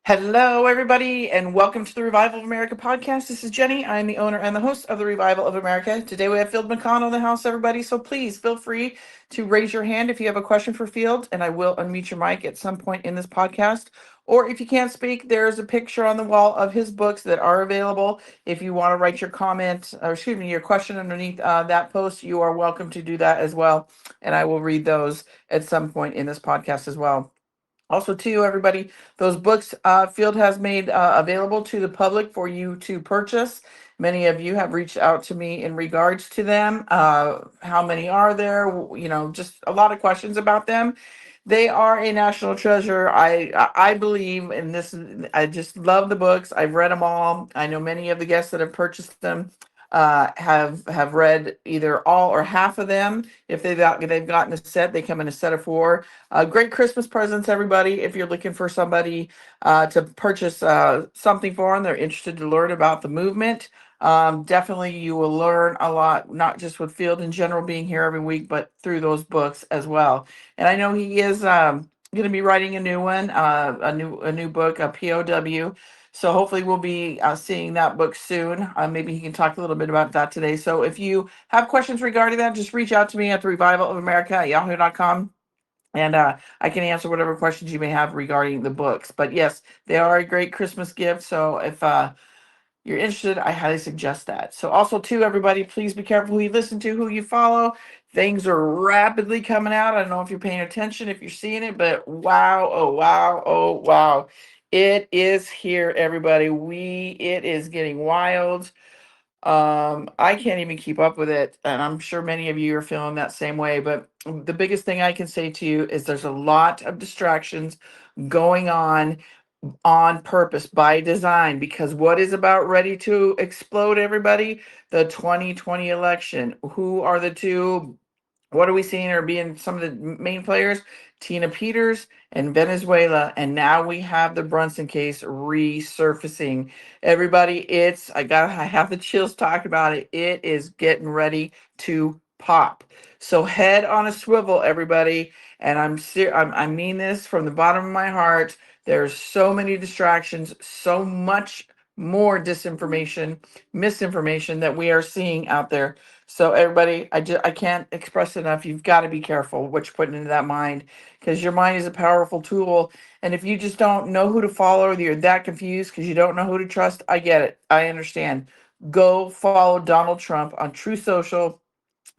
Hello, everybody, and welcome to the Revival of America podcast. This is Jenny. I'm the owner and the host of the Revival of America. Today we have Field Mcconnell in the house, everybody. So please feel free to raise your hand if you have a question for Field, and I will unmute your mic at some point in this podcast. Or if you can't speak, there's a picture on the wall of his books that are available. If you want to write your comment, or excuse me, your question underneath that post, you are welcome to do that as well. And I will read those at some point in this podcast as well. Also, too, everybody, those books Field has made available to the public for you to purchase. Many of you have reached out to me in regards to them. How many are there? Just a lot of questions about them. They are a national treasure. I believe in this. I just love the books. I've read them all. I know many of the guests that have purchased them have read either all or half of them. If they've gotten a set, they come in a set of four. Great Christmas presents, everybody. If you're looking for somebody to purchase something for them, they're interested to learn about the movement. Definitely, you will learn a lot, not just with Field in general being here every week, but through those books as well. And I know he is going to be writing a new one, a new book, a POW. So hopefully we'll be seeing that book soon. Maybe he can talk a little bit about that today. So if you have questions regarding that, just reach out to me at the Revival of America at yahoo.com. And I can answer whatever questions you may have regarding the books. But yes, they are a great Christmas gift. So if you're interested, I highly suggest that. So also too, everybody, please be careful who you listen to, who you follow. Things are rapidly coming out. I don't know if you're paying attention, if you're seeing it, but wow, oh wow, oh wow. It is here, everybody. It is getting wild. I can't even keep up with it, and I'm sure many of you are feeling that same way. But the biggest thing I can say to you is there's a lot of distractions going on purpose by design, because what is about ready to explode, everybody? The 2020 election. Who are the two? What are we seeing are being some of the main players? Tina Peters and Venezuela. And now we have the Brunson case resurfacing. Everybody, I have the chills talking about it. It is getting ready to pop. So head on a swivel, everybody. And I mean this from the bottom of my heart. There's so many distractions, so much more disinformation, misinformation that we are seeing out there. So everybody, I can't express enough. You've got to be careful what you're putting into that mind, because your mind is a powerful tool. And if you just don't know who to follow, or you're that confused because you don't know who to trust, I get it. I understand. Go follow Donald Trump on True Social,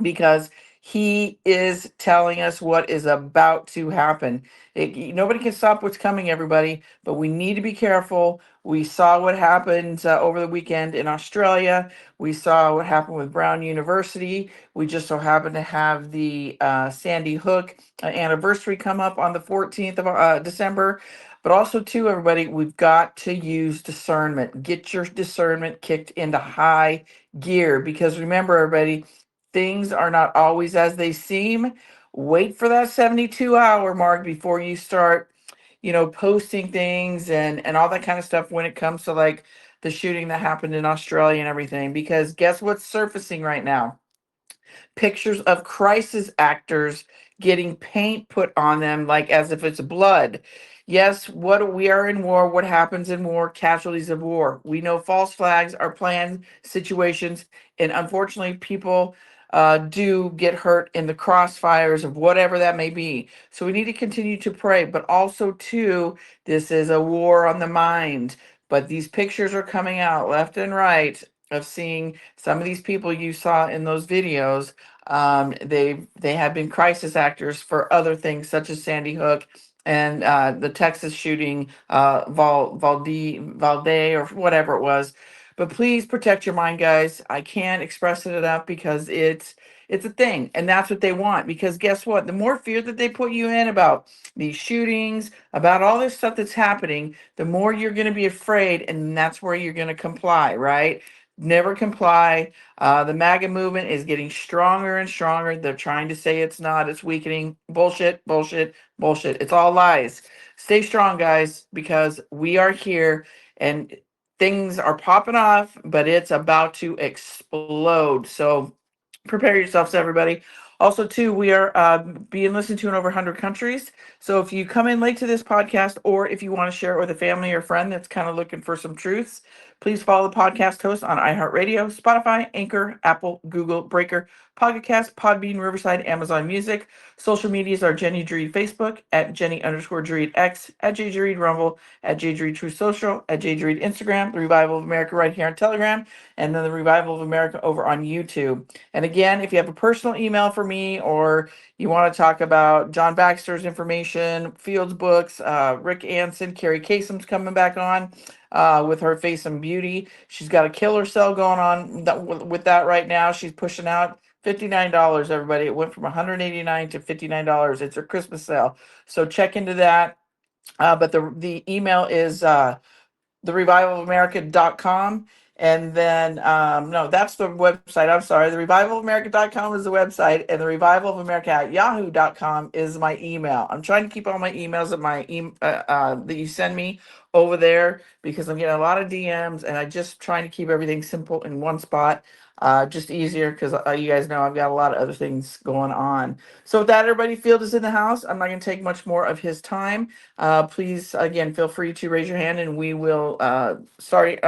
because he is telling us what is about to happen. Nobody can stop what's coming, everybody, but we need to be careful. We saw what happened over the weekend in Australia. We saw what happened with Brown University. We just so happen to have the Sandy Hook anniversary come up on the 14th of December. But also, too, everybody, we've got to use discernment. Get your discernment kicked into high gear, because remember, everybody, things are not always as they seem. Wait for that 72-hour mark before you start, posting things and all that kind of stuff when it comes to like the shooting that happened in Australia and everything. Because guess what's surfacing right now? Pictures of crisis actors getting paint put on them like as if it's blood. Yes, what we are in war, what happens in war, casualties of war. We know false flags are planned situations, and unfortunately, people do get hurt in the crossfires of whatever that may be. So we need to continue to pray, but also, too, this is a war on the mind. But these pictures are coming out left and right of seeing some of these people you saw in those videos. They have been crisis actors for other things such as Sandy Hook and the Texas shooting, Valde or whatever it was. But please protect your mind, guys. I can't express it enough, because it's a thing, and that's what they want. Because guess what? The more fear that they put you in about these shootings, about all this stuff that's happening, the more you're going to be afraid, and that's where you're going to comply, right? Never comply. The MAGA movement is getting stronger and stronger. They're trying to say it's not, it's weakening. Bullshit, bullshit, bullshit. It's all lies. Stay strong, guys, because we are here and things are popping off, but it's about to explode. So prepare yourselves, everybody. Also, too, we are being listened to in over 100 countries. So if you come in late to this podcast, or if you want to share it with a family or friend that's kind of looking for some truths, please follow the podcast host on iHeartRadio, Spotify, Anchor, Apple, Google, Breaker, Pocket Cast, Podbean, Riverside, Amazon Music. Social medias are Jenny Dreed Facebook, at Jenny underscore Dreed X, at J Dreed Rumble, at J Dreed True Social, at J Dreed Instagram, The Revival of America right here on Telegram, and then The Revival of America over on YouTube. And again, if you have a personal email for me, or you want to talk about John Baxter's information, Fields books, Rick Anson, Carrie Kasem's coming back on with her Face and Beauty. She's got a killer sale going on with that right now. She's pushing out $59, everybody. It went from $189 to $59. It's her Christmas sale. So check into that. But the email is therevivalofamerica.com. And then, no, that's the website. I'm sorry. Therevivalofamerica.com is the website, and the Revival of America at yahoo.com is my email. I'm trying to keep all my emails at that you send me over there, because I'm getting a lot of DMs, and I just trying to keep everything simple in one spot. Just easier, because you guys know I've got a lot of other things going on. So with that, everybody, Field is in the house. I'm not going to take much more of his time. Please, again, feel free to raise your hand, and we will start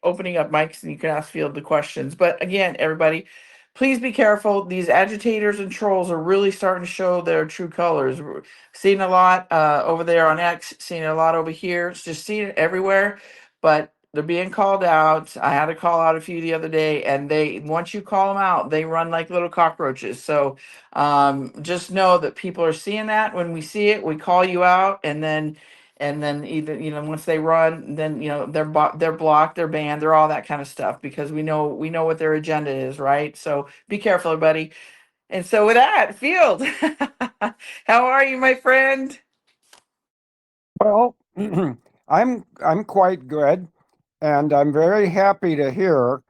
opening up mics, and you can ask Field the questions. But again, everybody, please be careful. These agitators and trolls are really starting to show their true colors. We're seeing a lot over there on X, seeing a lot over here. It's just seeing it everywhere. But they're being called out. I had to call out a few the other day, and once you call them out, they run like little cockroaches. So just know that people are seeing that. When we see it, we call you out, and then either, once they run, then they're blocked, they're banned, they're all that kind of stuff, because we know what their agenda is, right? So be careful, everybody. And so with that, Field, how are you, my friend? Well, I'm quite good, and I'm very happy to hear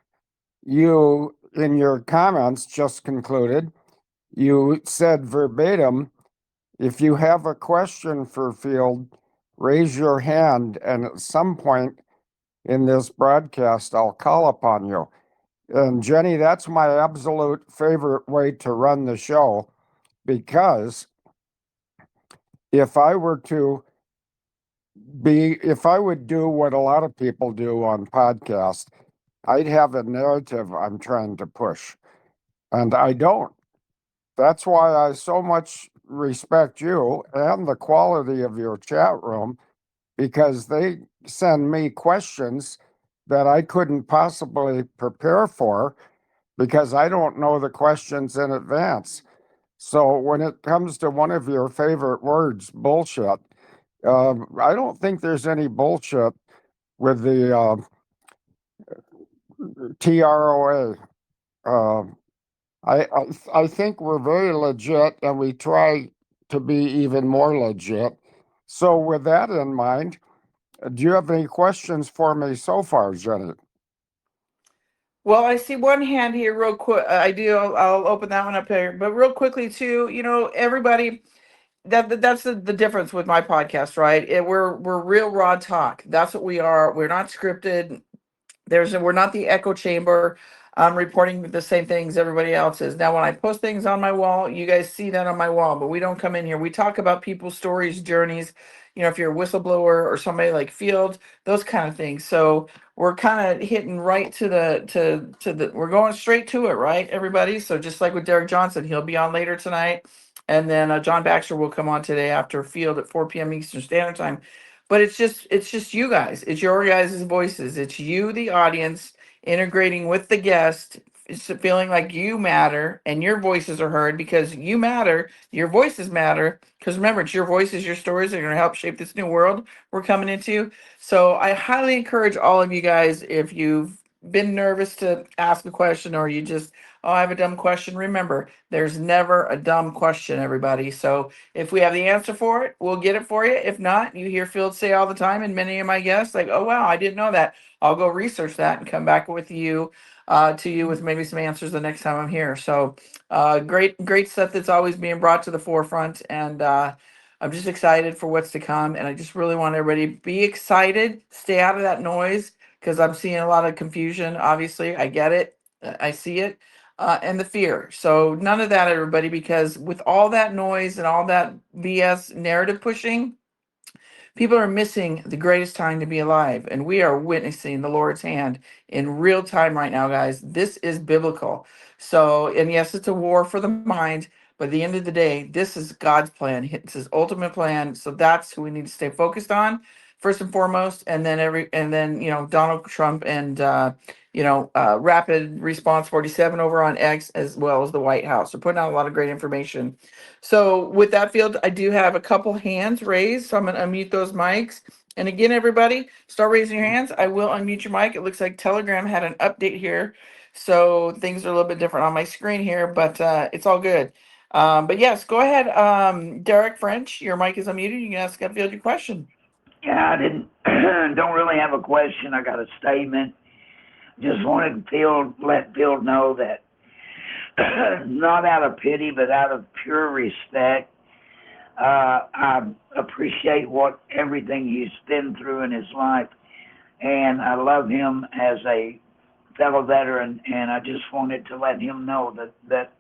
you in your comments just concluded. You said verbatim, if you have a question for Field, raise your hand, and at some point in this broadcast, I'll call upon you. And Jenny, that's my absolute favorite way to run the show, because if I were to if I would do what a lot of people do on podcasts, I'd have a narrative I'm trying to push, and I don't. That's why I so much respect you and the quality of your chat room, because they send me questions that I couldn't possibly prepare for, because I don't know the questions in advance. So when it comes to one of your favorite words, bullshit, I don't think there's any bullshit with the TROA. Uh, I think we're very legit, and we try to be even more legit. So with that in mind, do you have any questions for me so far, Jenny? Well, I see one hand here real quick. I do. I'll open that one up here. But real quickly too, everybody, that's the difference with my podcast, right? We're real raw talk. That's what we are. We're not scripted. We're not the echo chamber. I'm reporting the same things everybody else is. Now, when I post things on my wall, you guys see that on my wall, but we don't come in here. We talk about people's stories, journeys. If you're a whistleblower or somebody like Field, those kind of things. So we're kind of hitting right to the we're going straight to it, right, everybody? So just like with Derek Johnson, he'll be on later tonight. And then John Baxter will come on today after Field at 4 p.m. Eastern Standard Time. But it's just you guys. It's your guys' voices. It's you, the audience, integrating with the guest. It's feeling like you matter and your voices are heard, because you matter. Your voices matter. Because remember, it's your voices, your stories that are going to help shape this new world we're coming into. So I highly encourage all of you guys, if you've been nervous to ask a question, or you just, oh, I have a dumb question. Remember, there's never a dumb question, everybody. So if we have the answer for it, we'll get it for you. If not, you hear Field say all the time, and many of my guests, like, oh, wow, I didn't know that. I'll go research that and come back with you, to you with maybe some answers the next time I'm here. So great stuff that's always being brought to the forefront. And I'm just excited for what's to come. And I just really want everybody to be excited, stay out of that noise, because I'm seeing a lot of confusion. Obviously, I get it. I see it. and the fear. So none of that, everybody, because with all that noise and all that BS narrative pushing, people are missing the greatest time to be alive, and we are witnessing the Lord's hand in real time right now, guys. This is biblical. So, and yes, it's a war for the mind, but at the end of the day, this is God's plan. It's his ultimate plan. So that's who we need to stay focused on first and foremost, and then Donald Trump and Rapid Response 47 over on X, as well as the White House. They're putting out a lot of great information. So with that field, I do have a couple hands raised, so I'm going to unmute those mics. And again, everybody, start raising your hands. I will unmute your mic. It looks like Telegram had an update here, so things are a little bit different on my screen here, but it's all good. But yes, go ahead, Derek French. Your mic is unmuted. You can ask Field your question. Yeah, I didn't don't really have a question. I got a statement. Just wanted to let Phil know that not out of pity, but out of pure respect, I appreciate everything he's been through in his life, and I love him as a fellow veteran. And I just wanted to let him know that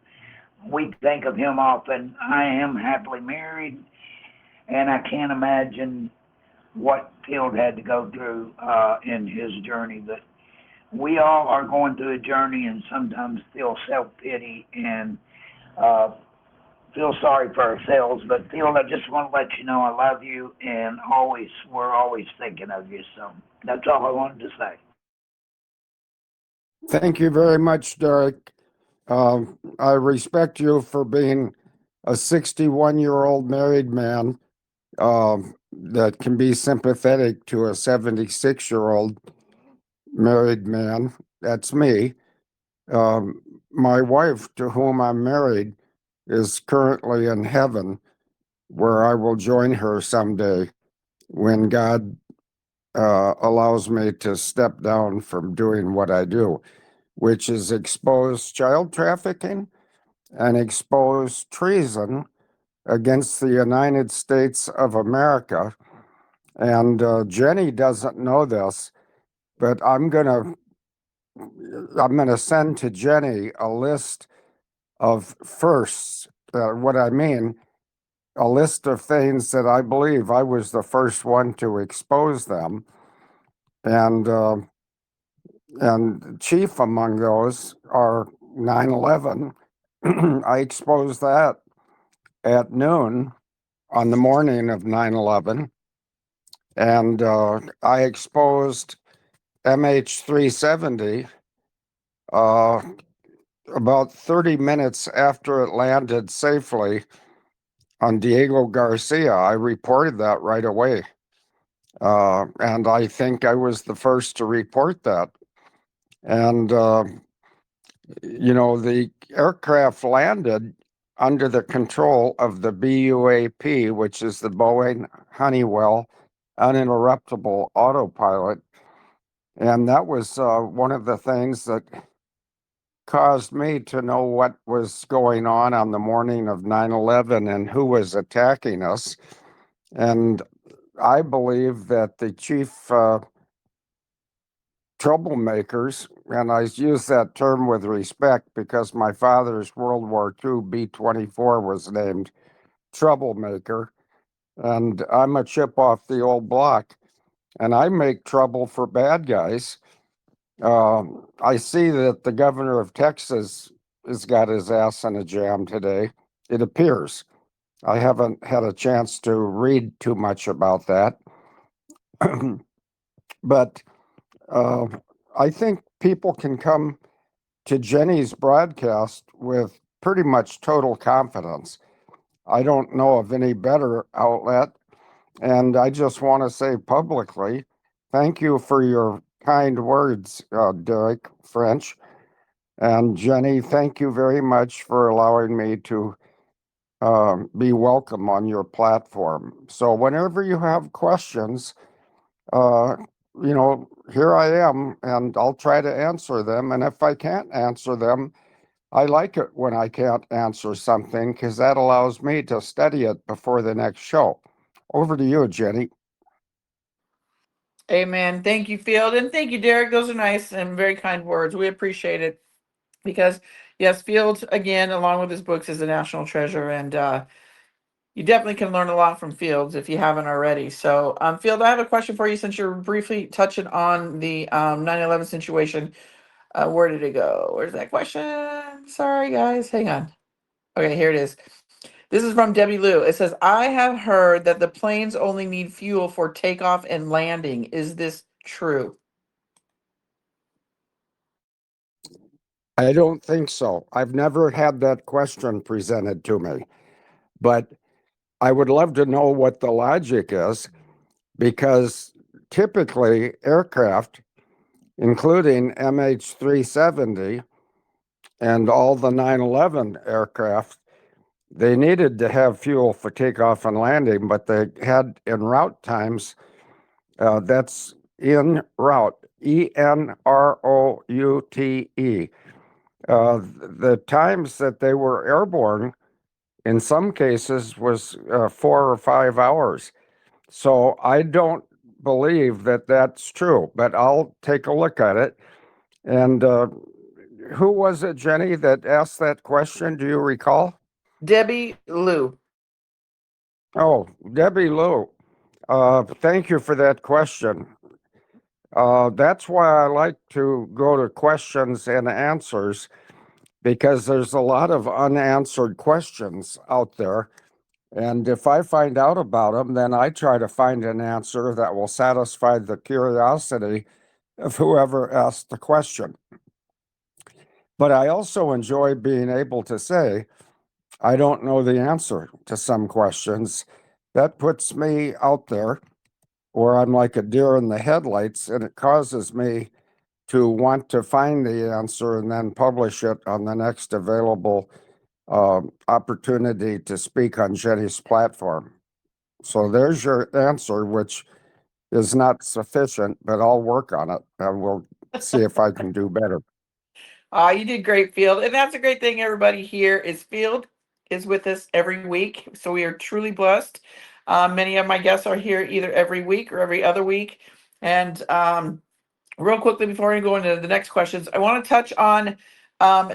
we think of him often. I am happily married, and I can't imagine what Field had to go through in his journey. But we all are going through a journey and sometimes feel self-pity and feel sorry for ourselves. But Field, I just want to let you know I love you, and we're always thinking of you. So that's all I wanted to say. Thank you very much, Derek. I respect you for being a 61-year-old married man that can be sympathetic to a 76-year-old married man. That's me. My wife, to whom I'm married, is currently in heaven, where I will join her someday when God allows me to step down from doing what I do, which is expose child trafficking and expose treason against the United States of America. And Jenny doesn't know this, but I'm gonna send to Jenny a list of firsts. What I mean, a list of things that I believe I was the first one to expose them, and chief among those are 9/11. I exposed that at noon on the morning of 9/11, and I exposed MH370 about 30 minutes after it landed safely on Diego Garcia. I reported that right away. And I think I was the first to report that. And, the aircraft landed under the control of the BUAP, which is the Boeing Honeywell Uninterruptible Autopilot. And that was one of the things that caused me to know what was going on the morning of 9/11 and who was attacking us. And I believe that the chief troublemakers, and I use that term with respect because my father's World War II B-24 was named troublemaker, and I'm a chip off the old block, and I make trouble for bad guys. I see that the governor of Texas has got his ass in a jam today. It appears. I haven't had a chance to read too much about that. But I think people can come to Jenny's broadcast with pretty much total confidence. I don't know of any better outlet. And I just want to say publicly, thank you for your kind words, Derek French. And Jenny, thank you very much for allowing me to be welcome on your platform. So whenever you have questions, here I am, and I'll try to answer them. And if I can't answer them, I like it when I can't answer something because that allows me to study it before the next show. Over to you, Jenny. Amen. Thank you, Field. And thank you, Derek. Those are nice and very kind words. We appreciate it because, Yes, Field, again, along with his books, is a national treasure, and you definitely can learn a lot from Fields if you haven't already. So, Field, I have a question for you since you're briefly touching on the 9/11 situation. Where did it go? Where's that question? Sorry, guys. Hang on. Okay, here it is. This is from Debbie Lou. It says, I have heard that the planes only need fuel for takeoff and landing. Is this true? I don't think so. I've never had that question presented to me, but I would love to know what the logic is, because typically aircraft, including MH370 and all the 9/11 aircraft, they needed to have fuel for takeoff and landing, but they had en route times. That's en route, ENROUTE. The times that they were airborne, in some cases, was 4 or 5 hours. So I don't believe that that's true, but I'll take a look at it. And who was it, Jenny, that asked that question? Do you recall? Debbie Lou. Oh, Debbie Lou. Thank you for that question. That's why I like to go to questions and answers, because there's a lot of unanswered questions out there. And if I find out about them, then I try to find an answer that will satisfy the curiosity of whoever asked the question. But I also enjoy being able to say, I don't know the answer to some questions. That puts me out there where I'm like a deer in the headlights, and it causes me to want to find the answer and then publish it on the next available opportunity to speak on Jenny's platform. So there's your answer, which is not sufficient, but I'll work on it and we'll see if I can do better. You did great, Field. And that's a great thing, everybody. Here is Field is with us every week. So we are truly blessed. Many of my guests are here either every week or every other week. And real quickly, before we go into the next questions, I want to touch on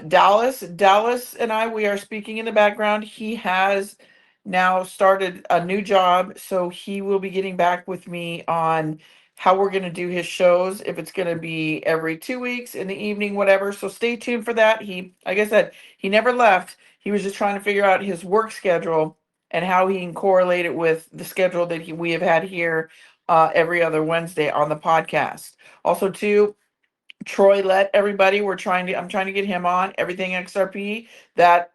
Dallas. Dallas and I, we are speaking in the background. He has now started a new job, so he will be getting back with me on how we're going to do his shows, if it's going to be every 2 weeks in the evening, whatever. So stay tuned for that. He, like I said, he never left. He was just trying to figure out his work schedule and how he can correlate it with the schedule that we have had here every other Wednesday on the podcast. Also, too, Troy let everybody. I'm trying to get him on everything XRP. That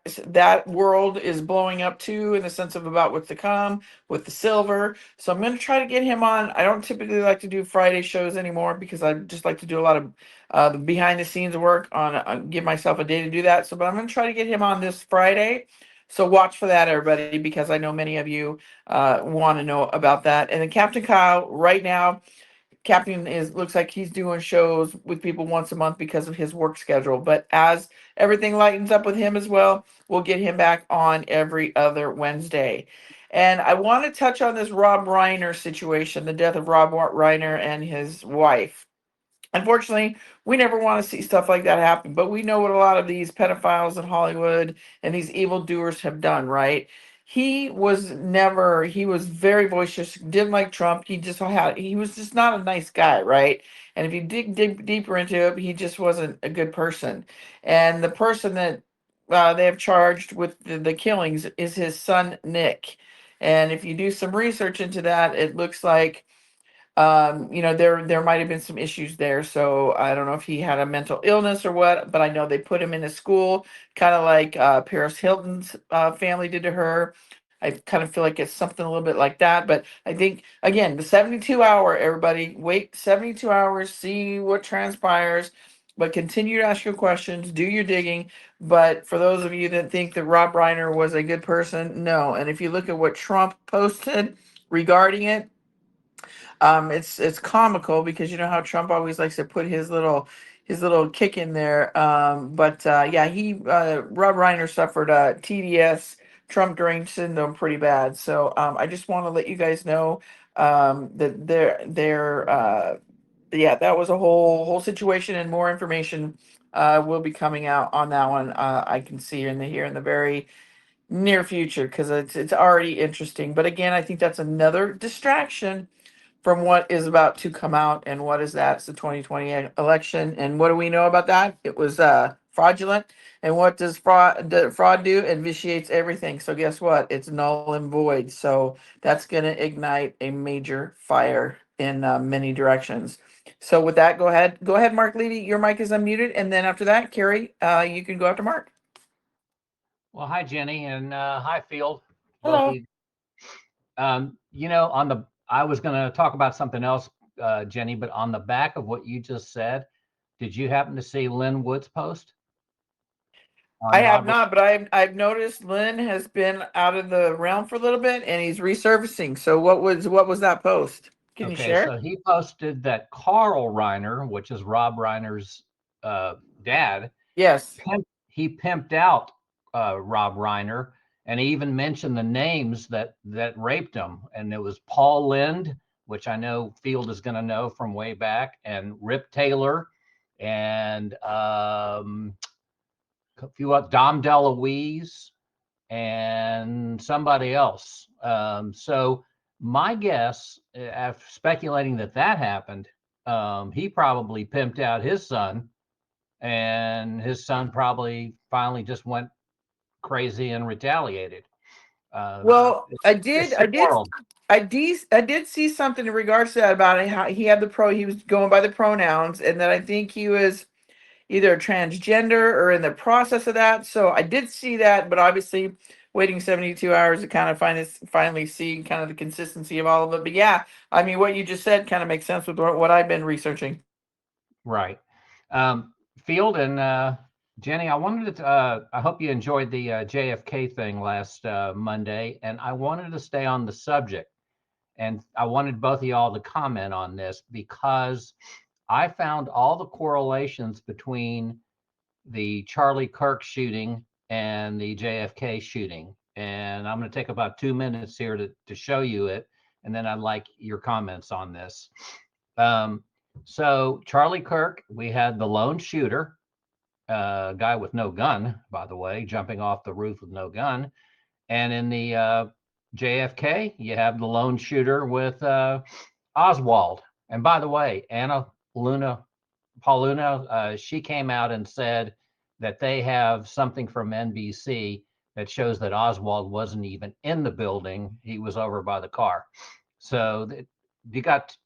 world is blowing up too, in the sense of about what's to come with the silver. So I'm going to try to get him on. I don't typically like to do Friday shows anymore because I just like to do a lot of the behind the scenes work on give myself a day to do that. So, but I'm going to try to get him on this Friday. So watch for that, everybody, because I know many of you want to know about that. And then Captain Kyle, right now, Captain is looks like he's doing shows with people once a month because of his work schedule. But as everything lightens up with him as well, we'll get him back on every other Wednesday. And I want to touch on this Rob Reiner situation, the death of Rob Reiner and his wife. Unfortunately, we never want to see stuff like that happen, but we know what a lot of these pedophiles in Hollywood and these evildoers have done, right? He was very boisterous, didn't like Trump. He was just not a nice guy, right? And if you dig deeper into it, he just wasn't a good person. And the person that they have charged with the killings is his son, Nick. And if you do some research into that, it looks like there might have been some issues there. So I don't know if he had a mental illness or what, but I know they put him in a school, kind of like Paris Hilton's family did to her. I kind of feel like it's something a little bit like that. But I think, again, the 72-hour, everybody, wait 72 hours, see what transpires, but continue to ask your questions, do your digging. But for those of you that think that Rob Reiner was a good person, no. And if you look at what Trump posted regarding it, it's comical because you know how Trump always likes to put his little kick in there. But yeah, Rob Reiner suffered TDS, Trump deranged syndrome, pretty bad. So I just want to let you guys know that yeah, that was a whole situation, and more information will be coming out on that one. I can see here in the very near future, because it's already interesting. But again, I think that's another distraction from what is about to come out. And what is that? It's the 2020 election. And what do we know about that? It was fraudulent. And what does fraud do? It vitiates everything. So guess what? It's null and void. So that's going to ignite a major fire in many directions. So with that, go ahead, Mark Levy. Your mic is unmuted. And then after that, Carrie, you can go after Mark. Well, hi, Jenny, and hi, Field. Both Hello. of you. I was going to talk about something else, Jenny, but on the back of what you just said, did you happen to see Lynn Wood's post? I have not, but I've noticed Lynn has been out of the realm for a little bit, and he's resurfacing. So what was that post? Can you share? So he posted that Carl Reiner, which is Rob Reiner's dad, Yes. he pimped out Rob Reiner, and he even mentioned the names that raped him, and it was Paul Lind, which I know Field is going to know from way back, and Rip Taylor, and a few Dom DeLuise, and somebody else. So my guess, after speculating that happened, he probably pimped out his son, and his son probably finally just went crazy and retaliated. Well, I It's the world. did see something in regards to that about it, how he was going by the pronouns, and that I think he was either transgender or in the process of that. So I did see that, but obviously waiting 72 hours to kind of finally see kind of the consistency of all of it. But yeah, I mean, what you just said kind of makes sense with what I've been researching. Right. Field and Jenny, I wanted to, I hope you enjoyed the JFK thing last Monday, and I wanted to stay on the subject. And I wanted both of y'all to comment on this because I found all the correlations between the Charlie Kirk shooting and the JFK shooting. And I'm going to take about 2 minutes here to show you it. And then I'd like your comments on this. So Charlie Kirk, we had the lone shooter, guy with no gun, by the way, jumping off the roof with no gun. And in the JFK, you have the lone shooter with Oswald. And by the way, Pauluna, she came out and said that they have something from NBC that shows that Oswald wasn't even in the building. He was over by the car. So you got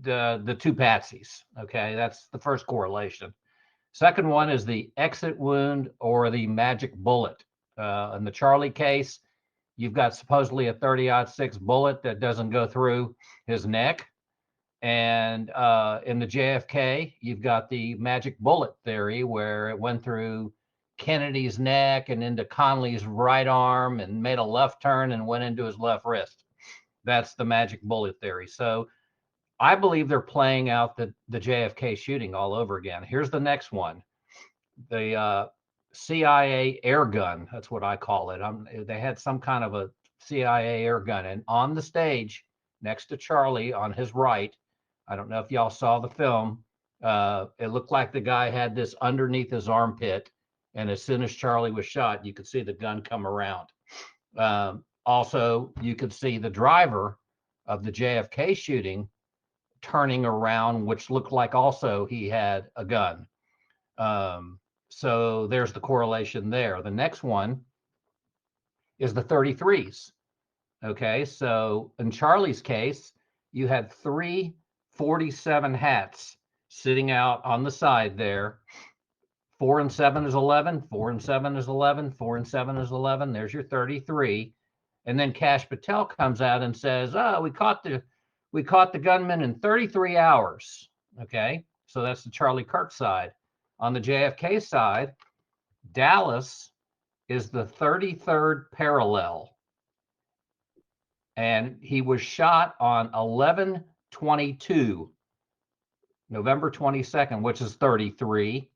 the two patsies. Okay, that's the first correlation. Second one is the exit wound or the magic bullet. In the Charlie case, you've got supposedly a 30-06 bullet that doesn't go through his neck. And in the JFK, you've got the magic bullet theory where it went through Kennedy's neck and into Connolly's right arm and made a left turn and went into his left wrist. That's the magic bullet theory. So I believe they're playing out the JFK shooting all over again. Here's the next one. The CIA air gun, that's what I call it. They had some kind of a CIA air gun. And on the stage, next to Charlie on his right, I don't know if y'all saw the film, it looked like the guy had this underneath his armpit. And as soon as Charlie was shot, you could see the gun come around. Also, you could see the driver of the JFK shooting turning around, which looked like also he had a gun. So there's the correlation there. The next one is the 33s. Okay, so in Charlie's case, you had 347 hats sitting out on the side there. 4 and 7 is 11, 4 and 7 is 11, 4 and 7 is 11. There's your 33. And then Kash Patel comes out and says, "Oh, we caught the gunman in 33 hours." Okay, so that's the Charlie Kirk side. On the JFK side, Dallas is the 33rd parallel. And he was shot on 11/22, November 22nd, which is 33.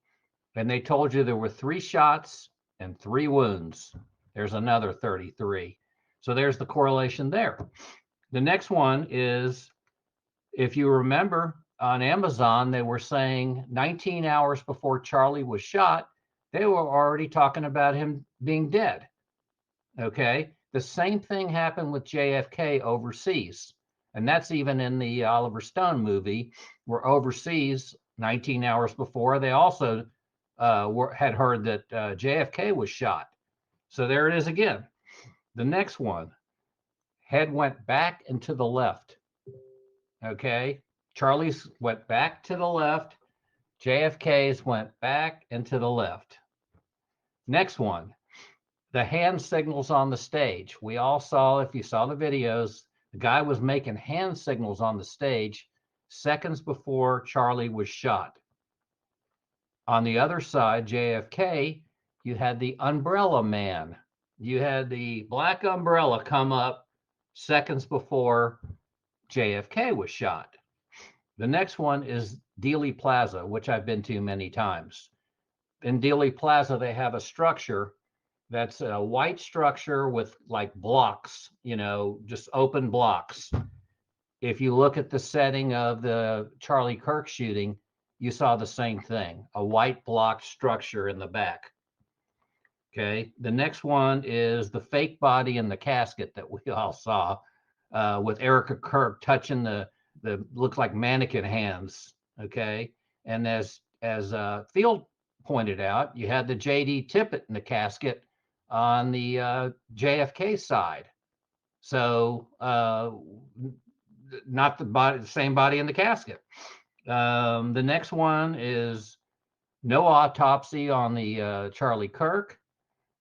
And they told you there were 3 shots and 3 wounds. There's another 33. So there's the correlation there. The next one is, if you remember, on Amazon, they were saying 19 hours before Charlie was shot, they were already talking about him being dead. Okay. The same thing happened with JFK overseas. And that's even in the Oliver Stone movie, where overseas, 19 hours before, they also had heard that JFK was shot. So there it is again. The next one, head went back and to the left. Okay. Charlie's went back to the left. JFK's went back and to the left. Next one, the hand signals on the stage. We all saw, if you saw the videos, the guy was making hand signals on the stage seconds before Charlie was shot. On the other side, JFK, you had the umbrella man. You had the black umbrella come up seconds before JFK was shot. The next one is Dealey Plaza, which I've been to many times. In Dealey Plaza, they have a structure that's a white structure with like blocks, just open blocks. If you look at the setting of the Charlie Kirk shooting, you saw the same thing, a white block structure in the back. Okay. The next one is the fake body in the casket that we all saw with Erica Kirk touching the look like mannequin hands. Okay. And as Field pointed out, you had the JD Tippett in the casket on the JFK side. So not the same body in the casket. The next one is no autopsy on the Charlie Kirk.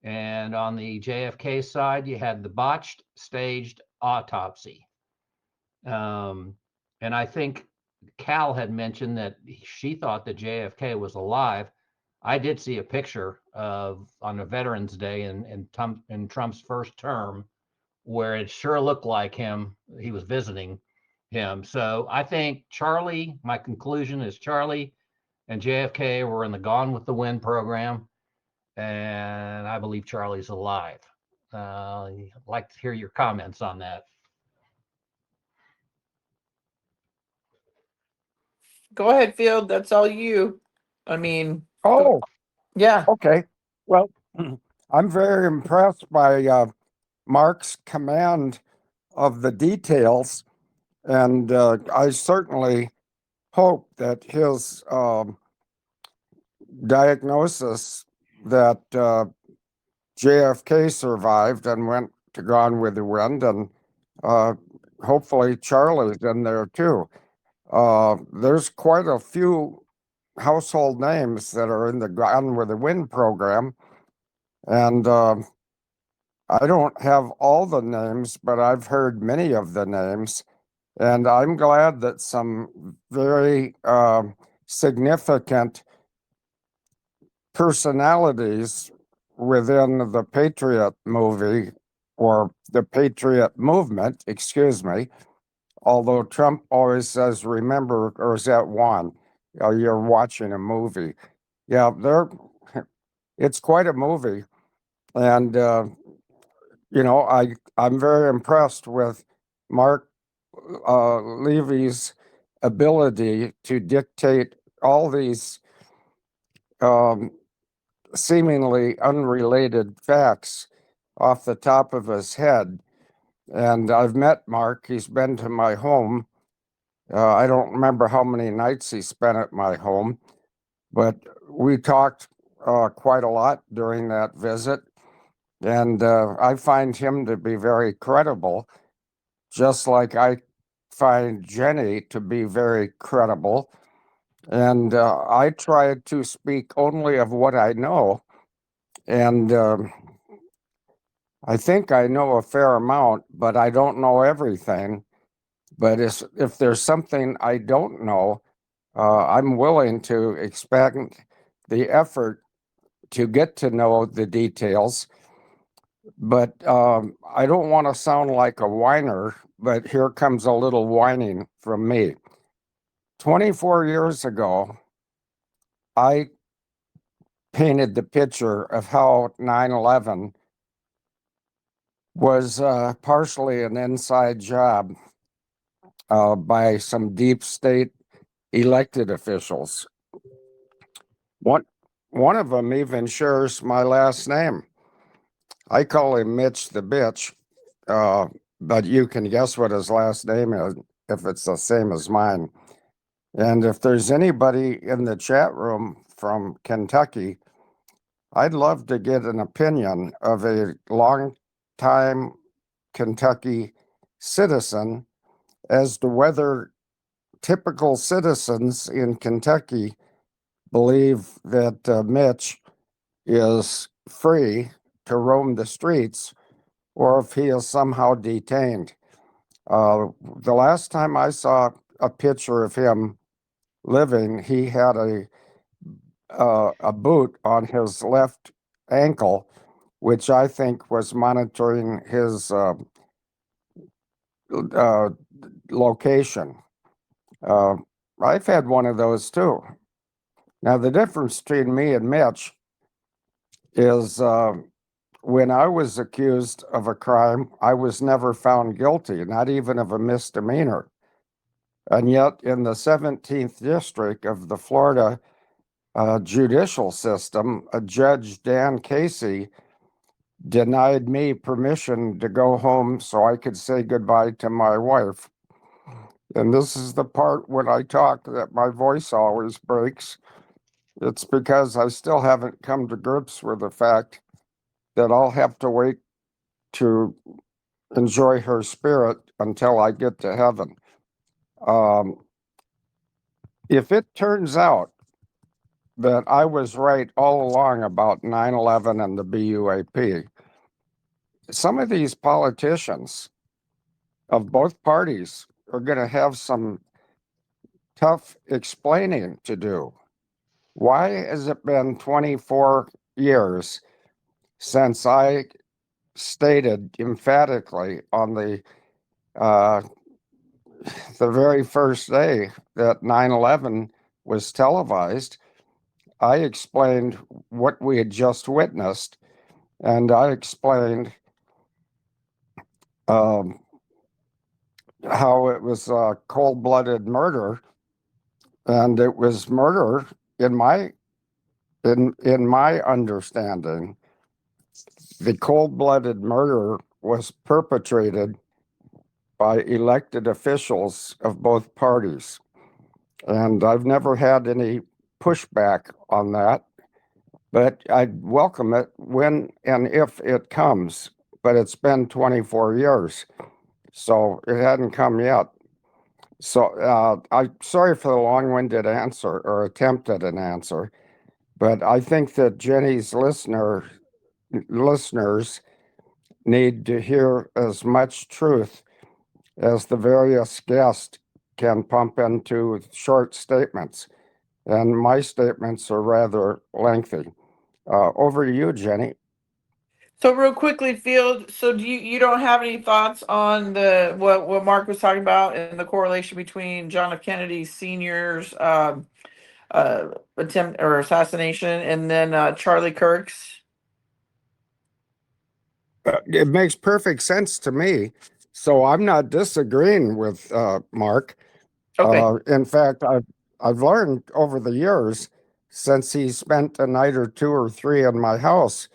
And on the JFK side, you had the botched staged autopsy. And I think Cal had mentioned that she thought that JFK was alive. I did see a picture of on a Veterans Day in Trump's first term where it sure looked like him. He was visiting him. So I think Charlie, my conclusion is Charlie and JFK were in the Gone with the Wind program. And I believe Charlie's alive. I'd like to hear your comments on that. Go ahead, Field. That's all you. I mean, Oh, yeah. okay. Well, I'm very impressed by Mark's command of the details, and I certainly hope that his diagnosis that JFK survived and went to Gone with the Wind, and hopefully Charlie's in there too. There's quite a few household names that are in the Gone with the Wind program, and I don't have all the names, but I've heard many of the names, and I'm glad that some very significant personalities within the Patriot movie or the Patriot movement, excuse me, although Trump always says, remember, or is that one? You're watching a movie. Yeah, it's quite a movie. And, I'm very impressed with Mark Levy's ability to dictate all these seemingly unrelated facts off the top of his head. And I've met Mark. He's been to my home. I don't remember how many nights he spent at my home, but we talked quite a lot during that visit. And I find him to be very credible, just like I find Jenny to be very credible. And I try to speak only of what I know. And I think I know a fair amount, but I don't know everything. But if there's something I don't know, I'm willing to expend the effort to get to know the details. But I don't want to sound like a whiner, but here comes a little whining from me. 24 years ago, I painted the picture of how 9/11 was partially an inside job by some deep state elected officials. One of them even shares my last name. I call him Mitch the Bitch, but you can guess what his last name is if it's the same as mine. And if there's anybody in the chat room from Kentucky, I'd love to get an opinion of a long-time Kentucky citizen as to whether typical citizens in Kentucky believe that Mitch is free to roam the streets or if he is somehow detained. The last time I saw a picture of him living, he had a boot on his left ankle, which I think was monitoring his location. I've had one of those too. Now, the difference between me and Mitch is when I was accused of a crime, I was never found guilty, not even of a misdemeanor. And yet, in the 17th District of the Florida judicial system, a Judge Dan Casey denied me permission to go home so I could say goodbye to my wife. And this is the part when I talk that my voice always breaks. It's because I still haven't come to grips with the fact that I'll have to wait to enjoy her spirit until I get to heaven. If it turns out that I was right all along about 9/11 and the BUAP, some of these politicians of both parties are going to have some tough explaining to do. Why has it been 24 years since I stated emphatically on the very first day that 9/11 was televised? I explained what we had just witnessed, and I explained how it was a cold-blooded murder, and it was murder in my understanding. The cold-blooded murder was perpetrated by elected officials of both parties. And I've never had any pushback on that, but I'd welcome it when and if it comes. But it's been 24 years, so it hadn't come yet. So I'm sorry for the long-winded answer or attempt at an answer, but I think that Jenny's listeners need to hear as much truth as the various guests can pump into short statements. And my statements are rather lengthy. Over to you, Jenny. So real quickly, Field. So do you don't have any thoughts on the what Mark was talking about and the correlation between John F. Kennedy Sr.'s attempt or assassination and then Charlie Kirk's? It makes perfect sense to me. So I'm not disagreeing with Mark. Okay. In fact, I've learned over the years, since he spent a night or two or three in my house,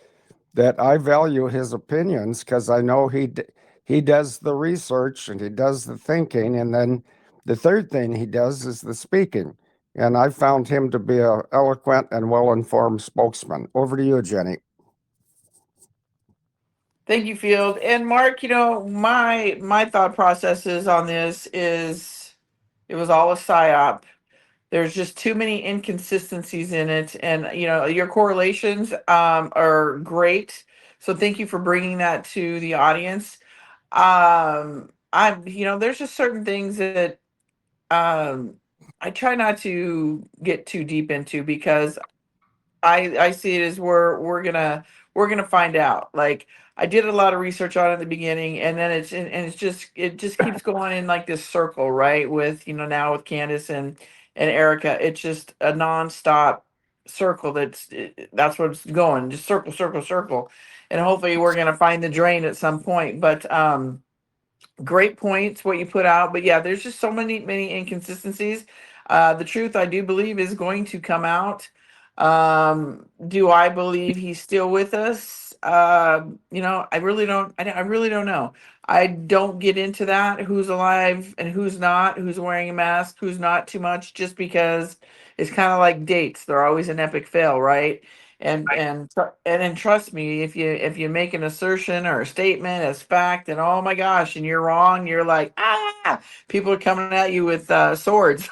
that I value his opinions because I know he does the research and he does the thinking, and then the third thing he does is the speaking. And I found him to be an eloquent and well-informed spokesman. Over to you, Jenny. Thank you, Field. And Mark, my thought processes on this is it was all a psyop. There's just too many inconsistencies in it, and your correlations are great. So thank you for bringing that to the audience. There's just certain things that I try not to get too deep into because I see it as we're gonna find out. Like I did a lot of research on it in the beginning, and then it just keeps going in like this circle, right? With now with Candace and Erica, it's just a nonstop circle. That's where it's going, just circle, circle, circle, and hopefully we're gonna find the drain at some point. But great points what you put out, but yeah, there's just so many inconsistencies. The truth, I do believe, is going to come out. Do I believe he's still with us? I really don't. I really don't know. I don't get into that. Who's alive and who's not? Who's wearing a mask? Who's not? Too much, just because it's kind of like dates. They're always an epic fail, right? And then trust me, if you make an assertion or a statement as fact, and oh my gosh, and you're wrong, you're like, people are coming at you with swords.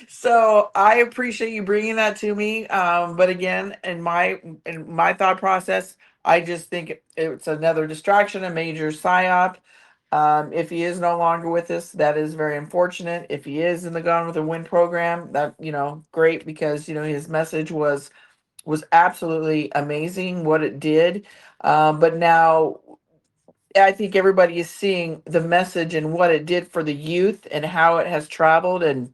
So I appreciate you bringing that to me. But again, in my thought process, I just think it's another distraction, a major psyop. If he is no longer with us, that is very unfortunate. If he is in the Gone with the Wind program, that great, because his message was absolutely amazing what it did. But now I think everybody is seeing the message and what it did for the youth and how it has traveled and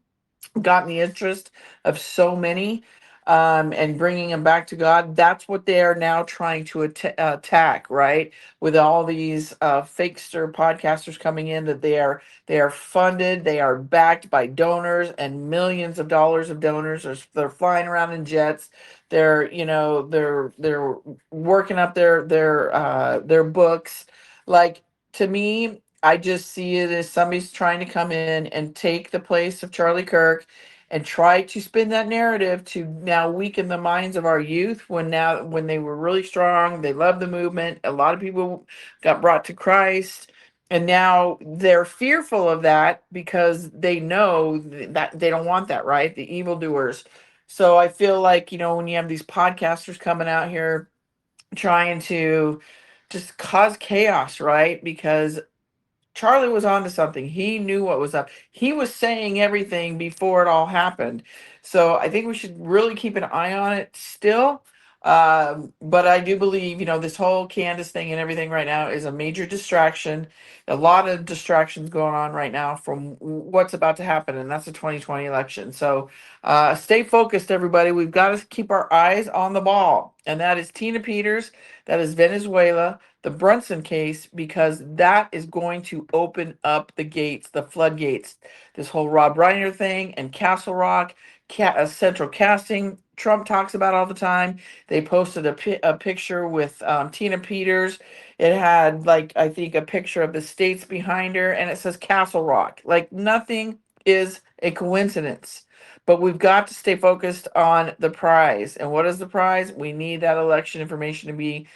gotten the interest of so many, and bringing them back to God. That's what they are now trying to attack, right? With all these fakester podcasters coming in, that they are funded, they are backed by donors and millions of dollars of donors. They're flying around in jets. They're working up their books. Like, to me, I just see it as somebody's trying to come in and take the place of Charlie Kirk and try to spin that narrative to now weaken the minds of our youth, when they were really strong, they loved the movement. A lot of people got brought to Christ, and now they're fearful of that because they know that they don't want that, right? The evildoers. So I feel like, when you have these podcasters coming out here trying to just cause chaos, right? Because Charlie was onto something. He knew what was up. He was saying everything before it all happened. So I think we should really keep an eye on it still. But I do believe, this whole Candace thing and everything right now is a major distraction. A lot of distractions going on right now from what's about to happen, and that's the 2020 election. So stay focused, everybody. We've got to keep our eyes on the ball. And that is Tina Peters. That is Venezuela, the Brunson case, because that is going to open up the gates, the floodgates. This whole Rob Reiner thing and Castle Rock, central casting, Trump talks about all the time. They posted a picture with Tina Peters. It had, like, I think, a picture of the states behind her, and it says Castle Rock. Like, nothing is a coincidence. But we've got to stay focused on the prize. And what is the prize? We need that election information to be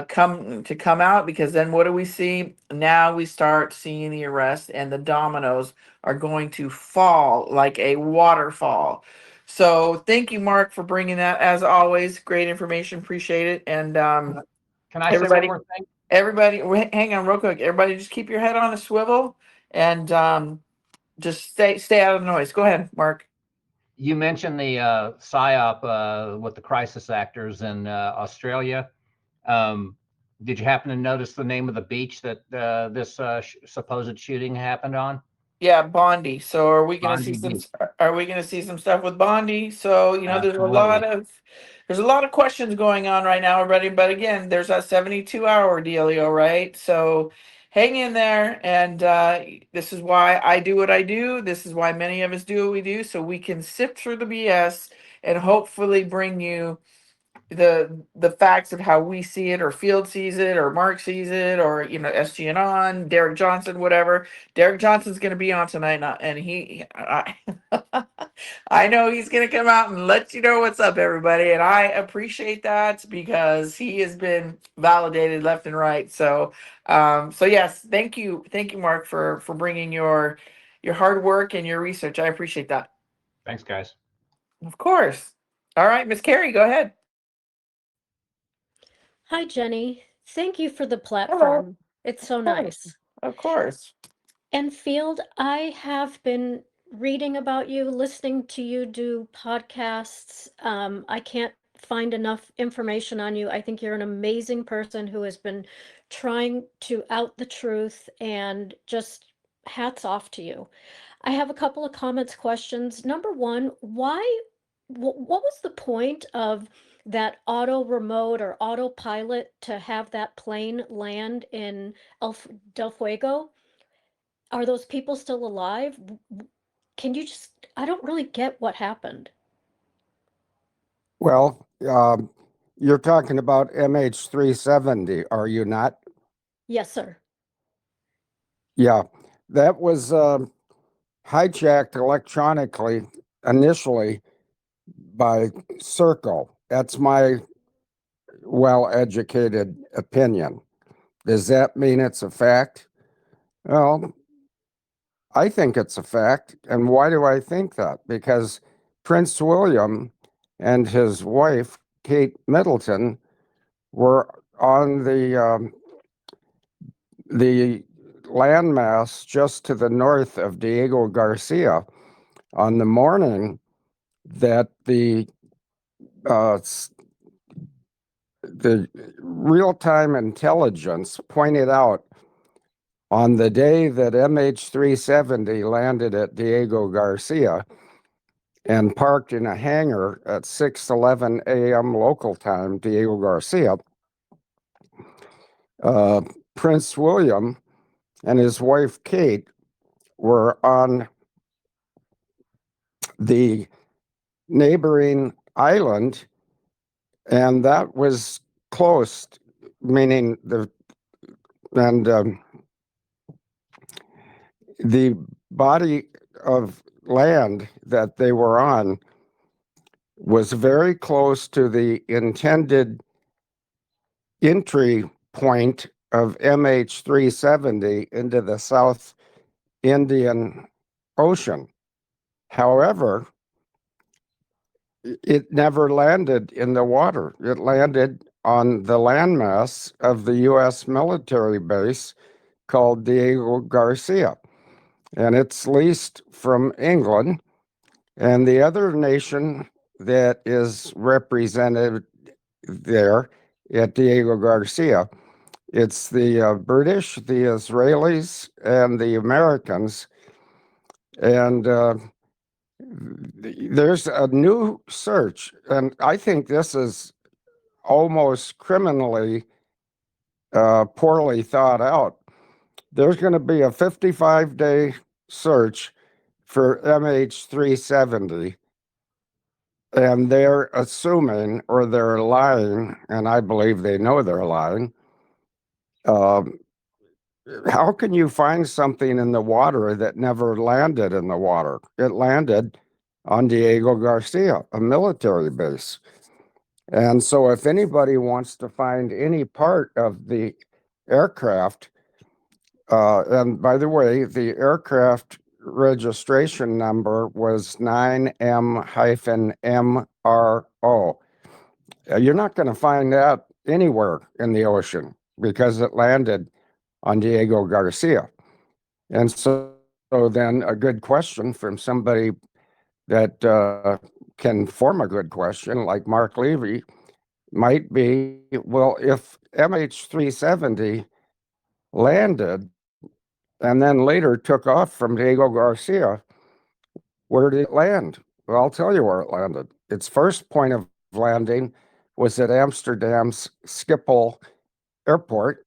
come out, because then what do we see? Now we start seeing the arrest, and the dominoes are going to fall like a waterfall. So thank you, Mark, for bringing that. As always, great information. Appreciate it. And Can I say one everybody, more thing? hang on real quick. Everybody, just keep your head on a swivel, and just stay out of the noise. Go ahead, Mark. You mentioned the PSYOP with the crisis actors in Australia. Did you happen to notice the name of the beach that this supposed shooting happened on? Yeah, Bondi. So are we going to see Bondi some? Beach. Are we going to see some stuff with Bondi? So Absolutely. there's a lot of questions going on right now, everybody. But again, there's that 72-hour dealio, right? So hang in there, and this is why I do what I do. This is why many of us do what we do, so we can sift through the BS and hopefully bring you the facts of how we see it, or Field sees it, or Mark sees it, or SGN on Derek Johnson, whatever. Derek Johnson's going to be on tonight, and I know he's going to come out and let you know what's up, everybody, and I appreciate that, because he has been validated left and right. So yes, thank you, Mark, for bringing your hard work and your research. I appreciate that. Thanks, guys. Of course. All right, Miss Carrie, go ahead. Hi, Jenny. Thank you for the Hello. platform. It's so Of course. nice. Of course. And Field, I have been reading about you, listening to you do podcasts. I can't find enough information on you. I think you're an amazing person who has been trying to out the truth, and just hats off to you. I have a couple of comments, questions. Number one, what was the point of that auto remote or autopilot to have that plane land in Del Fuego? Are those people still alive? can you just, I don't really get what happened. Well, you're talking about MH370, are you not? Yes, sir. Yeah, that was hijacked electronically initially by Serco. That's my well-educated opinion. Does that mean it's a fact? Well, I think it's a fact. And why do I think that? Because Prince William and his wife, Kate Middleton, were on the landmass just to the north of Diego Garcia on the morning that uh, the real-time intelligence pointed out on the day that MH370 landed at Diego Garcia and parked in a hangar at 6:11 a.m. local time, Diego Garcia, Prince William and his wife Kate were on the neighboring island, and that was closed, meaning the body of land that they were on was very close to the intended entry point of MH370 into the South Indian Ocean. However, it never landed in the water. It landed on the landmass of the U.S. military base called Diego Garcia. And it's leased from England. And the other nation that is represented there at Diego Garcia, it's the British, the Israelis, and the Americans. And there's a new search, and I think this is almost criminally poorly thought out. There's going to be a 55-day search for MH370, and they're assuming, or they're lying, and I believe they know they're lying. How can you find something in the water that never landed in the water? It landed on Diego Garcia, a military base. And so if anybody wants to find any part of the aircraft, and by the way, the aircraft registration number was 9M-MRO. You're not going to find that anywhere in the ocean because it landed on Diego Garcia. And so then a good question from somebody that can form a good question, like Mark Levy, might be, well, if MH370 landed and then later took off from Diego Garcia, where did it land? Well, I'll tell you where it landed. Its first point of landing was at Amsterdam's Schiphol Airport.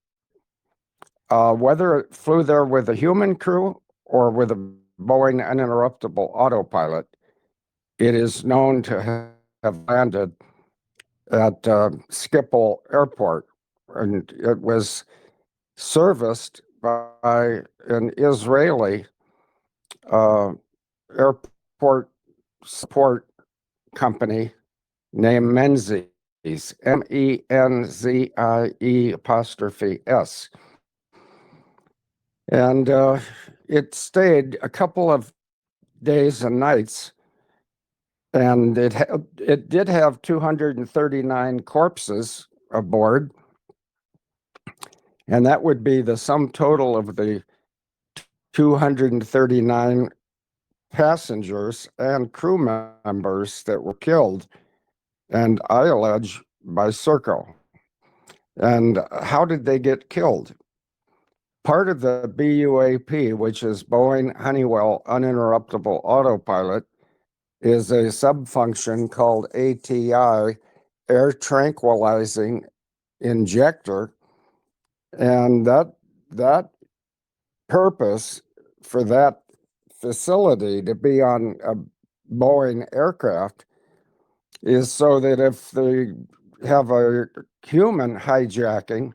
Whether it flew there with a human crew or with a Boeing uninterruptible autopilot, it is known to have landed at Schiphol Airport, and it was serviced by an Israeli airport support company named Menzies, MENZIE''S. And it stayed a couple of days and nights, and it did have 239 corpses aboard, and that would be the sum total of the 239 passengers and crew members that were killed, and I allege by Serco. And how did they get killed? Part of the BUAP, which is Boeing Honeywell Uninterruptible Autopilot, is a subfunction called ATI, Air Tranquilizing Injector. And that purpose for that facility to be on a Boeing aircraft is so that if they have a human hijacking,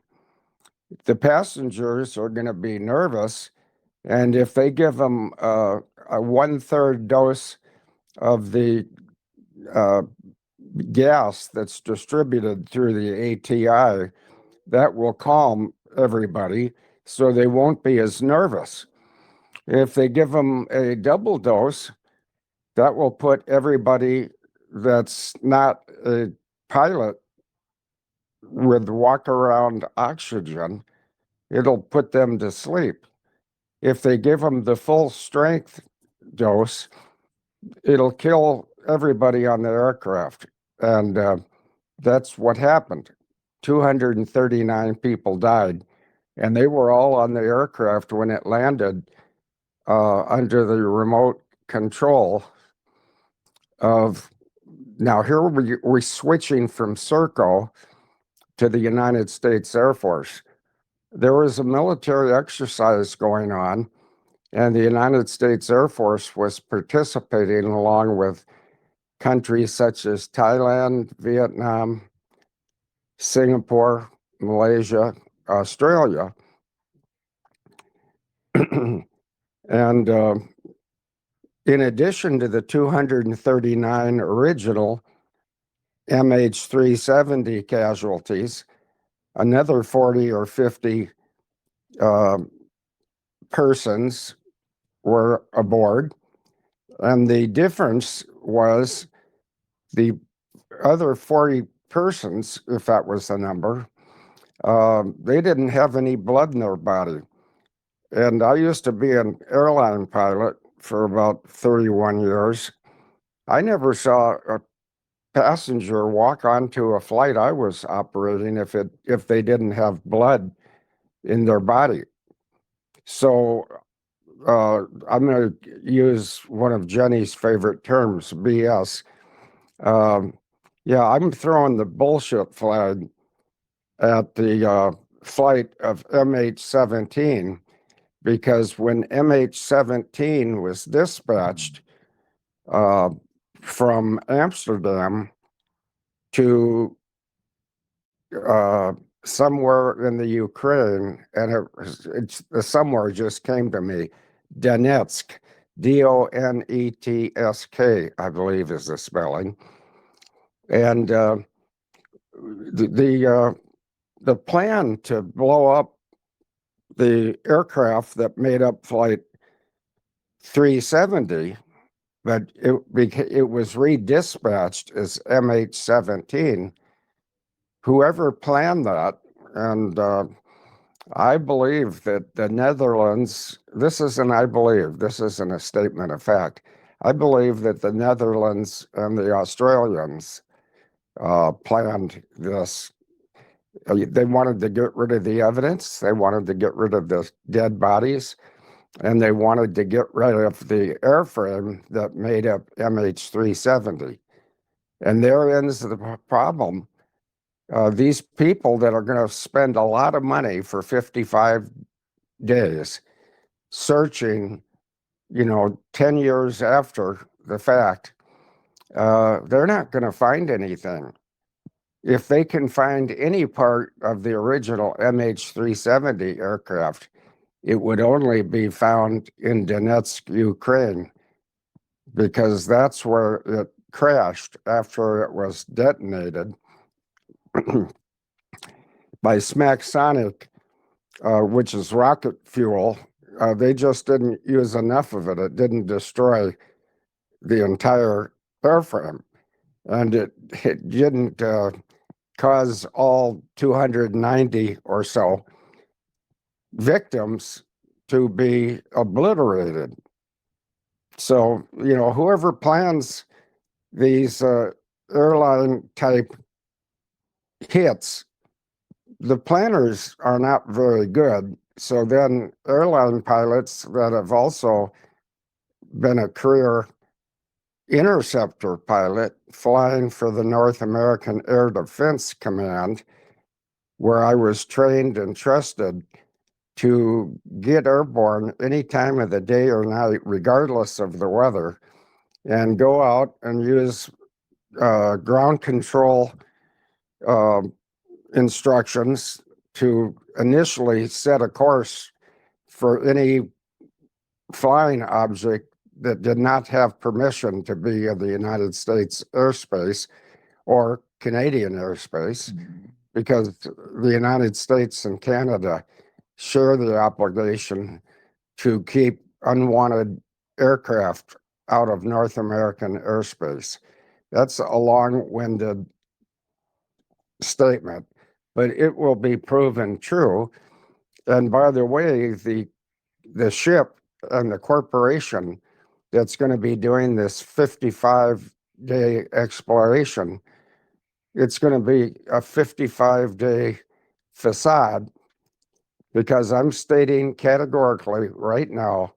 the passengers are going to be nervous. And if they give them a 1/3 dose of the gas that's distributed through the ATI, that will calm everybody so they won't be as nervous. If they give them a double dose, that will put everybody that's not a pilot with walk around oxygen, it'll put them to sleep. If they give them the full strength dose, it'll kill everybody on the aircraft. And that's what happened. 239 people died, and they were all on the aircraft when it landed under the remote control of. Now, here we're switching from Serco to the United States Air Force. There was a military exercise going on, and the United States Air Force was participating along with countries such as Thailand, Vietnam, Singapore, Malaysia, Australia. And in addition to the 239 original MH370 casualties, another 40 or 50 persons were aboard. And the difference was the other 40 persons, if that was the number, they didn't have any blood in their body. And I used to be an airline pilot for about 31 years. I never saw a passenger walk onto a flight I was operating if they didn't have blood in their body. So I'm going to use one of Jenny's favorite terms, BS. Yeah, I'm throwing the bullshit flag at the flight of MH17, because when MH17 was dispatched from Amsterdam to somewhere in the Ukraine, and the somewhere just came to me, Donetsk, Donetsk, I believe is the spelling. And the plan to blow up the aircraft that made up Flight 370, but it was redispatched as MH17. Whoever planned that, and I believe that the Netherlands, this isn't a statement of fact. I believe that the Netherlands and the Australians planned this. They wanted to get rid of the evidence. They wanted to get rid of the dead bodies, and they wanted to get rid of the airframe that made up MH370. And therein's the problem. These people that are going to spend a lot of money for 55 days searching, 10 years after the fact, they're not going to find anything. If they can find any part of the original MH370 aircraft, it would only be found in Donetsk, Ukraine, because that's where it crashed after it was detonated by Smacksonic, which is rocket fuel. They just didn't use enough of it. It didn't destroy the entire airframe. And it didn't cause all 290 or so victims to be obliterated. So, whoever plans these airline type hits, the planners are not very good. So then airline pilots that have also been a career interceptor pilot flying for the North American Air Defense Command, where I was trained and trusted to get airborne any time of the day or night, regardless of the weather, and go out and use ground control instructions to initially set a course for any flying object that did not have permission to be in the United States airspace or Canadian airspace, because the United States and Canada share the obligation to keep unwanted aircraft out of North American airspace. That's a long-winded statement, but it will be proven true. And by the way, the ship and the corporation that's going to be doing this 55-day exploration, it's going to be a 55-day facade, because I'm stating categorically right now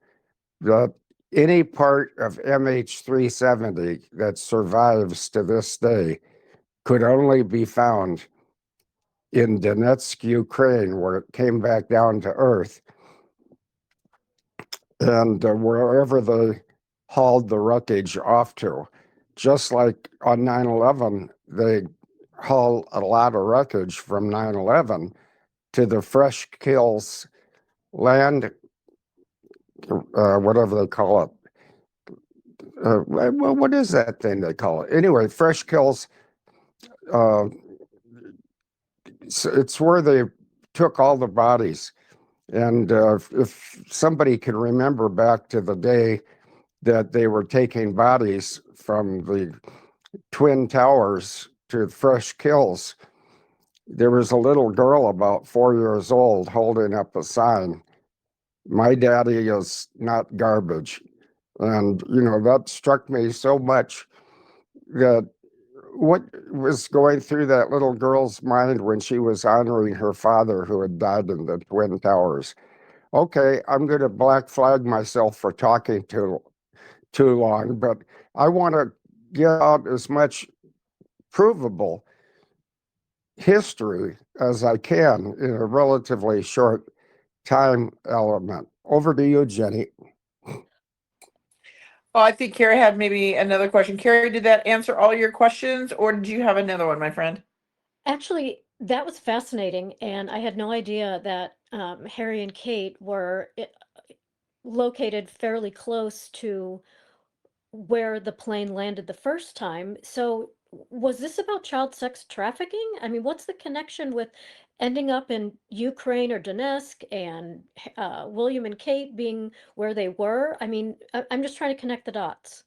that any part of MH370 that survives to this day could only be found in Donetsk, Ukraine, where it came back down to earth, and wherever they hauled the wreckage off to. Just like on 9/11, they haul a lot of wreckage from 9/11 to the Fresh Kills land, whatever they call it. Well, what is that thing they call it? Anyway, Fresh Kills, it's where they took all the bodies. And if somebody can remember back to the day that they were taking bodies from the Twin Towers to Fresh Kills, there was a little girl about 4 years old holding up a sign, "My daddy is not garbage." And, you know, that struck me so much, that what was going through that little girl's mind when she was honoring her father who had died in the Twin Towers. Okay, I'm going to black flag myself for talking too long, but I want to get out as much provable history as I can in a relatively short time element. Over to you, Jenny. Oh, I think Carrie had maybe another question. Carrie, did that answer all your questions, or did you have another one, my friend? Actually, that was fascinating, and I had no idea that Harry and Kate were located fairly close to where the plane landed the first time. So, was this about child sex trafficking? I mean, what's the connection with ending up in Ukraine or Donetsk and William and Kate being where they were? I mean, I'm just trying to connect the dots.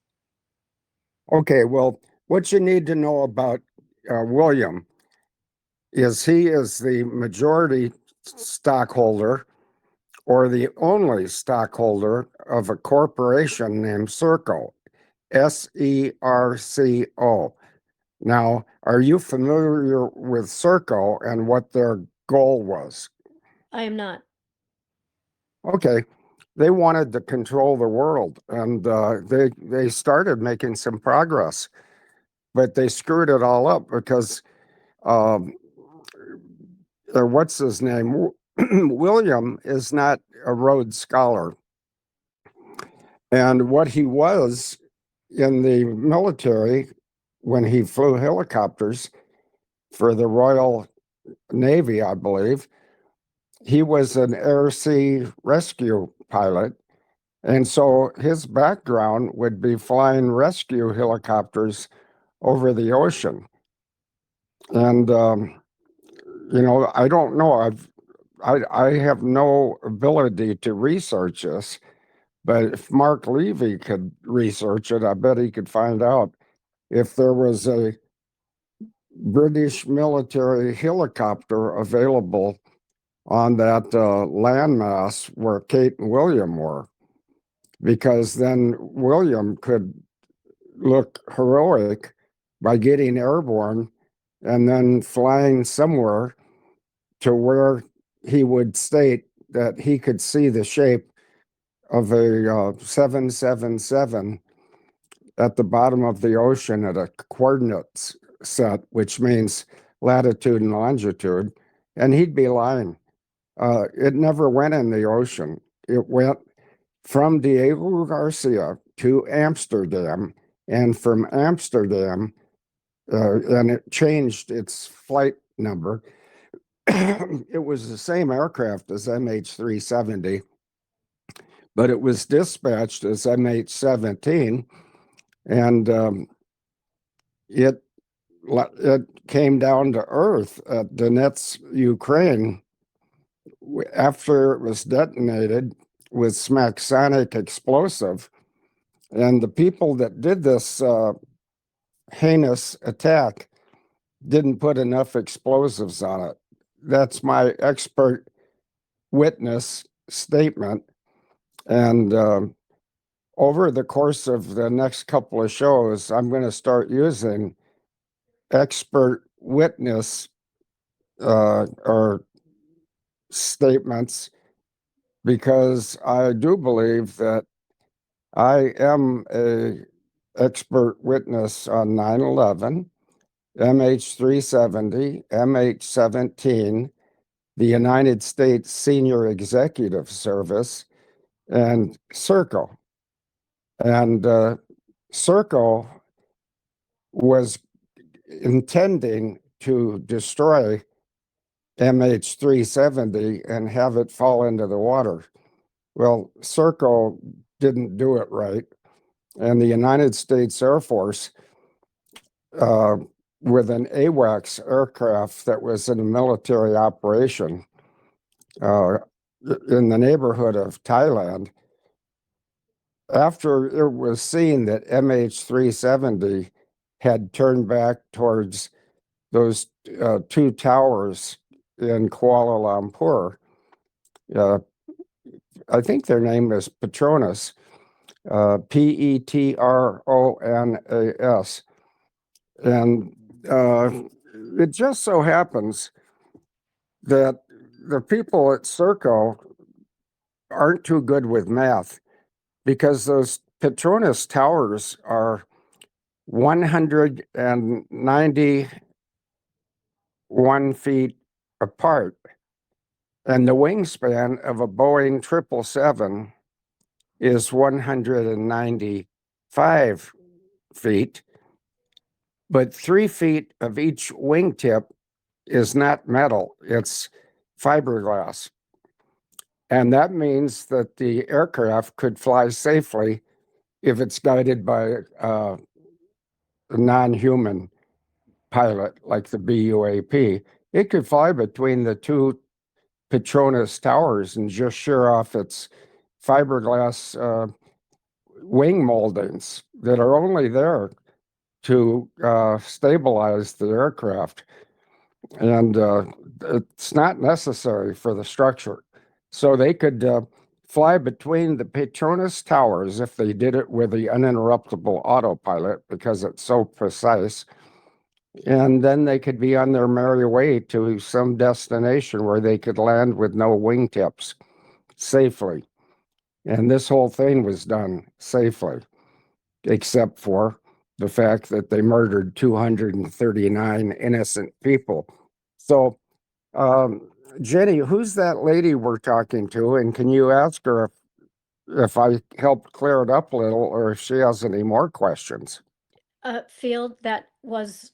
Okay, well, what you need to know about William is he is the majority stockholder, or the only stockholder, of a corporation named Serco, Serco. Now, are you familiar with Serco and what their goal was? I am not. Okay, they wanted to control the world, and they started making some progress, but they screwed it all up because what's his name? William is not a Rhodes Scholar. And what he was in the military, when he flew helicopters for the Royal Navy, I believe, he was an air-sea rescue pilot. And so his background would be flying rescue helicopters over the ocean. And, you know, I don't know. I have no ability to research this, but if Mark Levy could research it, I bet he could find out if there was a British military helicopter available on that landmass where Kate and William were, because then William could look heroic by getting airborne and then flying somewhere to where he would state that he could see the shape of a 777 at the bottom of the ocean at a coordinates set, which means latitude and longitude, and he'd be lying. It never went in the ocean. It went from Diego Garcia to Amsterdam, and from Amsterdam, and it changed its flight number. It was the same aircraft as MH370, but it was dispatched as MH17, and it came down to Earth at Donetsk, Ukraine, after it was detonated with smaxonic explosive. And the people that did this heinous attack didn't put enough explosives on it. That's my expert witness statement. And over the course of the next couple of shows, I'm going to start using expert witness or statements, because I do believe that I am a expert witness on 9/11, MH370, MH17, the United States Senior Executive Service, and Serco. And Serco was intending to destroy MH370 and have it fall into the water. Well, Serco didn't do it right. And the United States Air Force, with an AWACS aircraft that was in a military operation in the neighborhood of Thailand, after it was seen that MH370 had turned back towards those two towers in Kuala Lumpur, I think their name is Petronas, Petronas. And it just so happens that the people at Serco aren't too good with math, because those Petronas towers are 191 feet apart. And the wingspan of a Boeing 777 is 195 feet. But 3 feet of each wingtip is not metal, it's fiberglass. And that means that the aircraft could fly safely if it's guided by a non-human pilot like the BUAP. It could fly between the two Petronas towers and just shear off its fiberglass wing moldings that are only there to stabilize the aircraft. And it's not necessary for the structure. So they could fly between the Petronas towers if they did it with the uninterruptible autopilot, because it's so precise. And then they could be on their merry way to some destination where they could land with no wingtips safely. And this whole thing was done safely, except for the fact that they murdered 239 innocent people. So, Jenny, who's that lady we're talking to? And can you ask her if I helped clear it up a little, or if she has any more questions? Field, that was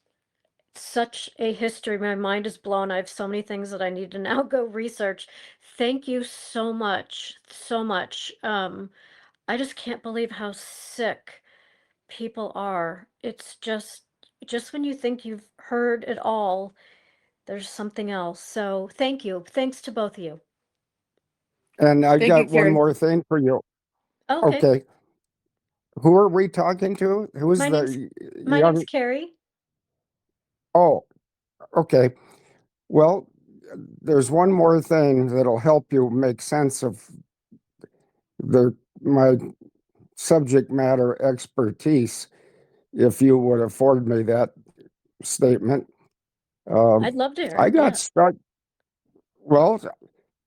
such a history. My mind is blown. I have so many things that I need to now go research. Thank you so much. So much. I just can't believe how sick people are. It's just when you think you've heard it all, there's something else. So thank you. Thanks to both of you. And I've Thank got you, one Carrie. more thing for you. Okay. Okay. Who are we talking to? Who's My the My young? name's Carrie. Oh, okay. Well, there's one more thing that'll help you make sense of my subject matter expertise, if you would afford me that statement. I'd love to hear I it. got Yeah. stuck. Well,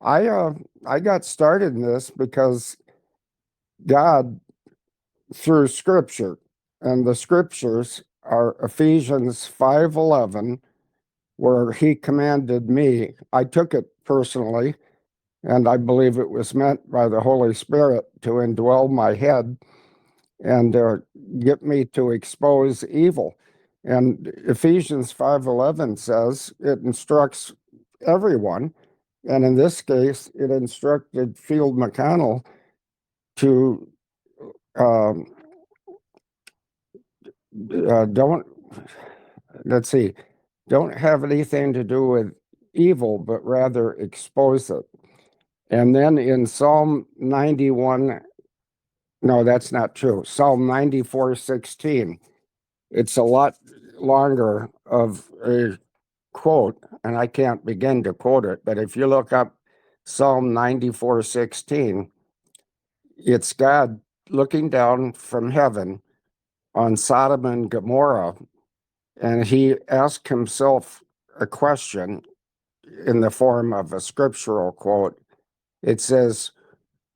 I got started in this because God, through Scripture, and the Scriptures are Ephesians 5:11, where He commanded me. I took it personally And I believe it was meant by the Holy Spirit to indwell my head and get me to expose evil. And Ephesians 5:11 says it instructs everyone, and in this case, it instructed Field Mcconnell to um, don't, let's see, don't have anything to do with evil, but rather expose it. And then in Psalm 91, no, that's not true. Psalm 94:16, it's a lot longer of a quote, and I can't begin to quote it, but if you look up Psalm 94:16, it's God looking down from heaven on Sodom and Gomorrah, and he asked himself a question in the form of a scriptural quote. It says,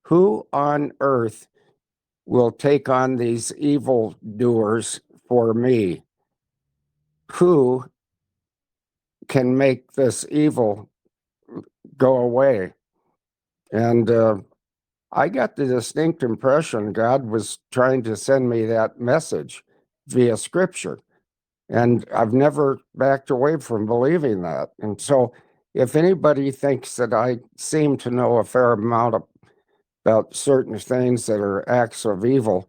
"Who on earth will take on these evil doers for me? Who can make this evil go away?" And I got the distinct impression God was trying to send me that message via scripture. And I've never backed away from believing that. And so if anybody thinks that I seem to know a fair amount about certain things that are acts of evil,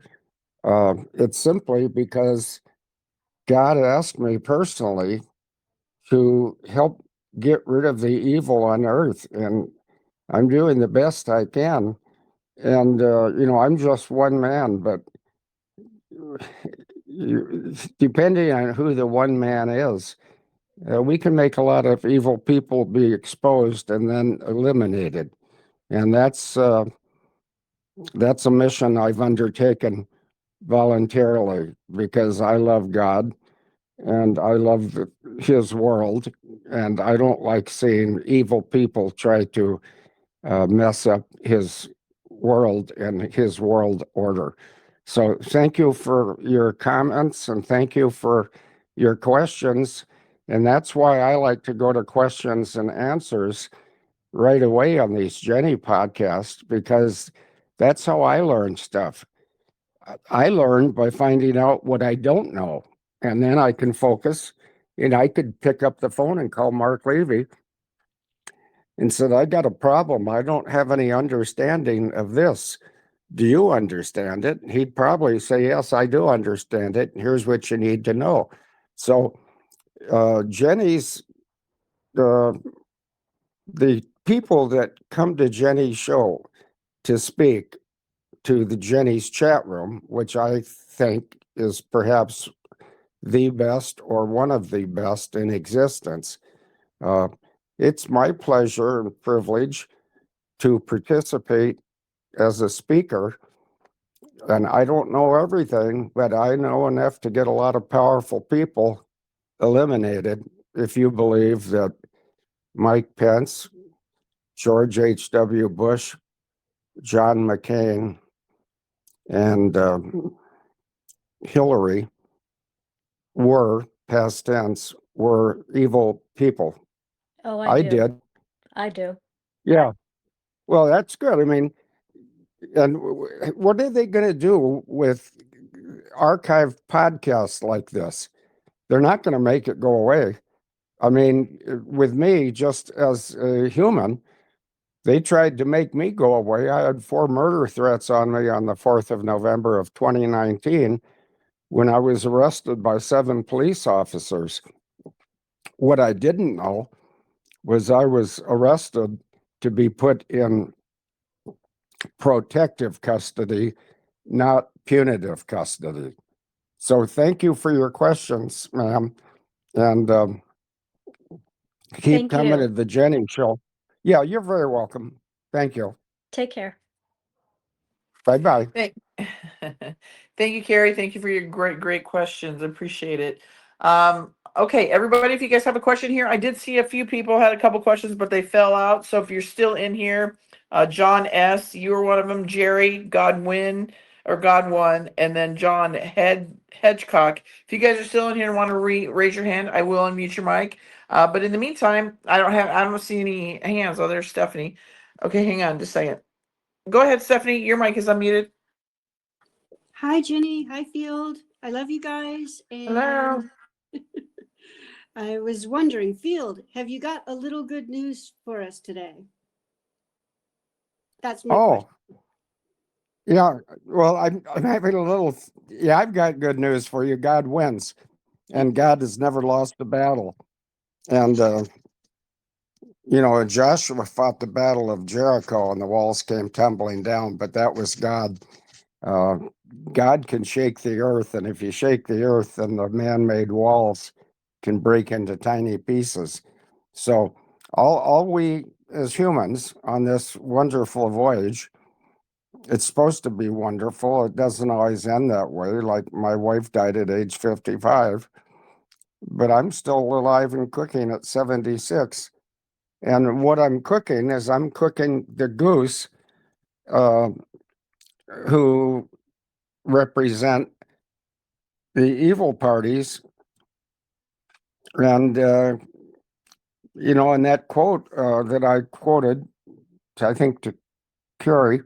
it's simply because God asked me personally to help get rid of the evil on earth. And I'm doing the best I can. And, I'm just one man, but depending on who the one man is, we can make a lot of evil people be exposed and then eliminated. And that's a mission I've undertaken voluntarily because I love God and I love his world. And I don't like seeing evil people try to mess up his world and his world order. So thank you for your comments and thank you for your questions. And that's why I like to go to questions and answers right away on these JENNI podcasts, because that's how I learn stuff. I learn by finding out what I don't know, and then I can focus, and I could pick up the phone and call Mark Levy and said, "I got a problem. I don't have any understanding of this. Do you understand it?" He'd probably say, "Yes, I do understand it. Here's what you need to know." So JENNI's, the people that come to JENNI's show to speak to the JENNI's chat room, which I think is perhaps the best or one of the best in existence, it's my pleasure and privilege to participate as a speaker. And I don't know everything, but I know enough to get a lot of powerful people eliminated if you believe that Mike Pence, George H.W. Bush, John McCain, and Hillary were, past tense, were evil people. Oh, I did. I do. Yeah. Well, that's good. I mean, and what are they going to do with archived podcasts like this? They're not going to make it go away. I mean, with me, just as a human, they tried to make me go away. I had 4 murder threats on me on the 4th of November of 2019 when I was arrested by 7 police officers. What I didn't know was I was arrested to be put in protective custody, not punitive custody. So thank you for your questions, ma'am. And keep Thank coming you. to the JENNI show. Yeah, you're very welcome. Thank you. Take care. Bye-bye. Thank, thank you, Carrie. Thank you for your great questions. Appreciate it. Okay, everybody, if you guys have a question here, I did see a few people had a couple questions, but they fell out. So if you're still in here, John S., you were one of them. Jerry, Godwin, or Godwin, and then John Hedgecock. If you guys are still in here and want to raise your hand, I will unmute your mic. But in the meantime, I don't see any hands. Oh, there's Stephanie. Okay, hang on just a second. Go ahead, Stephanie. Your mic is unmuted. Hi, Jenny. Hi, Field. I love you guys. Hello. And I was wondering, Field, have you got a little good news for us today? That's my question. Yeah. Well, I'm having a little. Yeah, I've got good news for you. God wins, and God has never lost a battle. And Joshua fought the battle of Jericho, and the walls came tumbling down. But that was God. Uh, God can shake the earth, and if you shake the earth, then the man-made walls can break into tiny pieces. So all we as humans on this wonderful voyage, it's supposed to be wonderful. It doesn't always end that way. Like my wife died at age 55, but I'm still alive and cooking at 76. And what I'm cooking is I'm cooking the goose uh, who represent the evil parties. And, in that quote that I quoted, I think to Curie,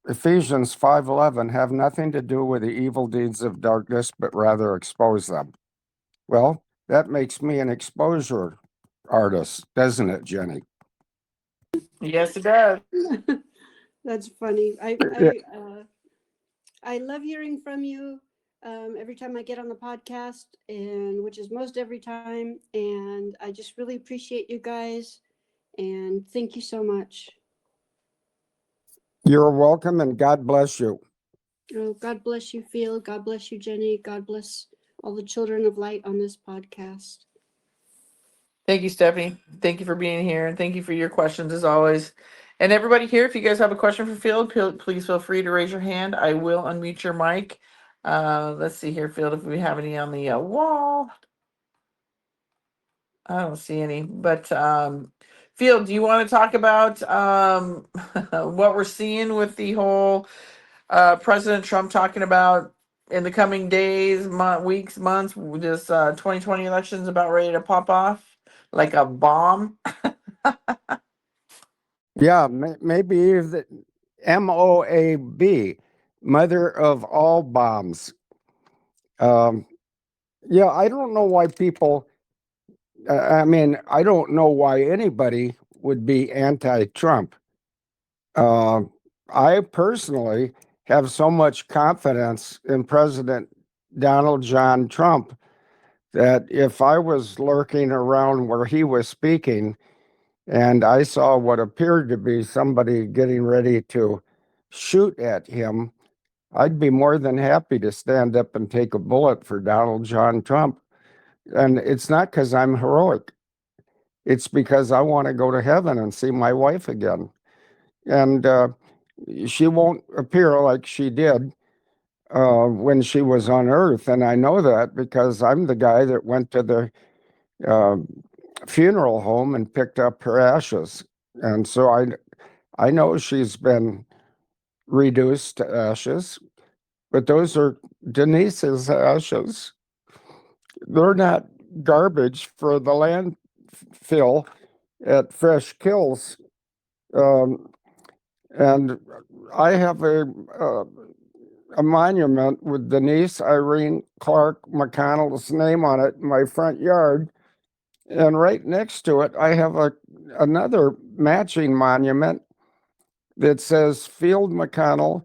Ephesians 5:11 have nothing to do with the evil deeds of darkness, but rather expose them. Well, that makes me an exposure artist, doesn't it, Jenny? Yes, it does. That's funny. I love hearing from you every time I get on the podcast, and which is most every time. And I just really appreciate you guys, and thank you so much. You're welcome, and God bless you. Oh, God bless you, Field. God bless you, Jenny. God bless all the children of light on this podcast. Thank you, Stephanie. Thank you for being here, and thank you for your questions as always. And everybody here, if you guys have a question for Field, please feel free to raise your hand. I will unmute your mic. Let's see here, Field, if we have any on the wall. I don't see any, but Field, do you want to talk about what we're seeing with the whole President Trump talking about in the coming days, weeks, months, this 2020 election's about ready to pop off like a bomb? Yeah, maybe the MOAB, mother of all bombs. Yeah, I don't know why people, I don't know why anybody would be anti-Trump. I personally have so much confidence in President Donald John Trump that if I was lurking around where he was speaking and I saw what appeared to be somebody getting ready to shoot at him, I'd be more than happy to stand up and take a bullet for Donald John Trump. And it's not because I'm heroic. It's because I want to go to heaven and see my wife again. And she won't appear like she did when she was on Earth. And I know that because I'm the guy that went to the funeral home and picked up her ashes. And so I know she's been reduced to ashes, but those are Denise's ashes. They're not garbage for the landfill at Fresh Kills. And I have a monument with Denise Irene Clark Mcconnell's name on it in my front yard. And right next to it, I have another matching monument that says Field McConnell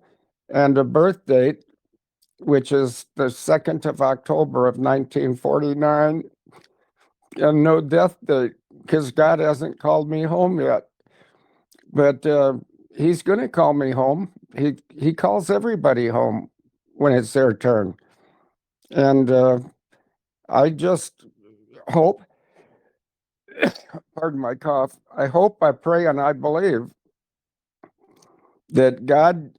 and a birth date, which is the 2nd of October of 1949, and no death date, because God hasn't called me home yet. But he's going to call me home. He calls everybody home when it's their turn. And I just hope, pardon my cough, I hope, I pray, and I believe that God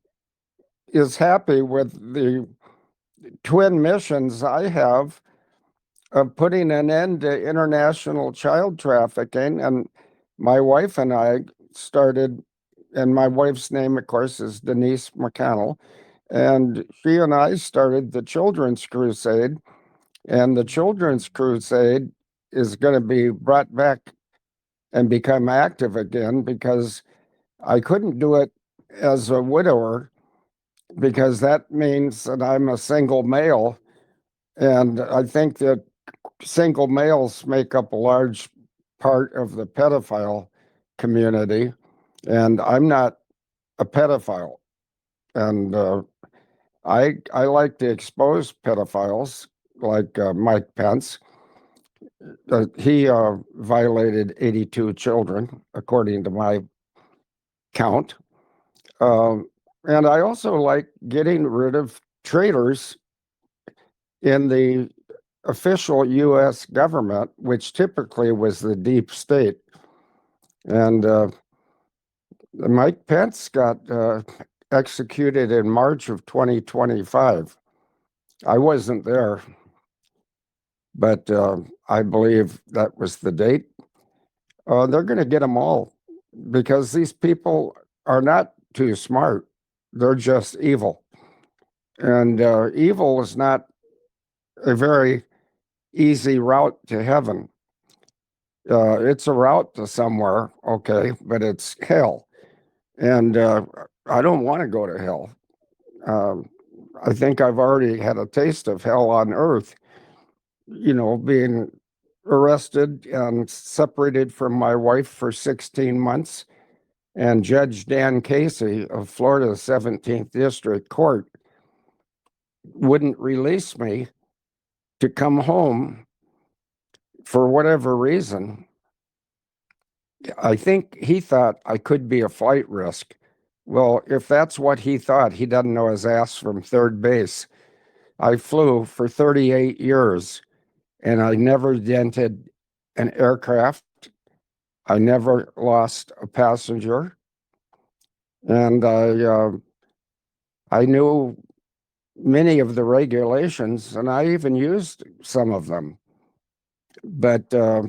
is happy with the twin missions I have of putting an end to international child trafficking. And my wife and I started, and my wife's name, of course, is Denise McConnell, and she and I started the Children's Crusade. And the Children's Crusade is going to be brought back and become active again, because I couldn't do it as a widower, because that means that I'm a single male. And I think that single males make up a large part of the pedophile community. And I'm not a pedophile. And I like to expose pedophiles like Mike Pence. He violated 82 children, according to my count. And I also like getting rid of traitors in the official U.S. government, which typically was the deep state. And Mike Pence got executed in March of 2025. I wasn't there, but I believe that was the date. They're going to get them all, because these people are not too smart. They're just evil. And evil is not a very easy route to heaven. It's a route to somewhere, okay, but it's hell. And I don't want to go to hell. I think I've already had a taste of hell on earth, being arrested and separated from my wife for 16 months. And Judge Dan Casey of Florida's 17th District Court wouldn't release me to come home for whatever reason. I think he thought I could be a flight risk. Well, if that's what he thought, he doesn't know his ass from third base. I flew for 38 years, and I never dented an aircraft. I never lost a passenger. And I knew many of the regulations, and I even used some of them. But I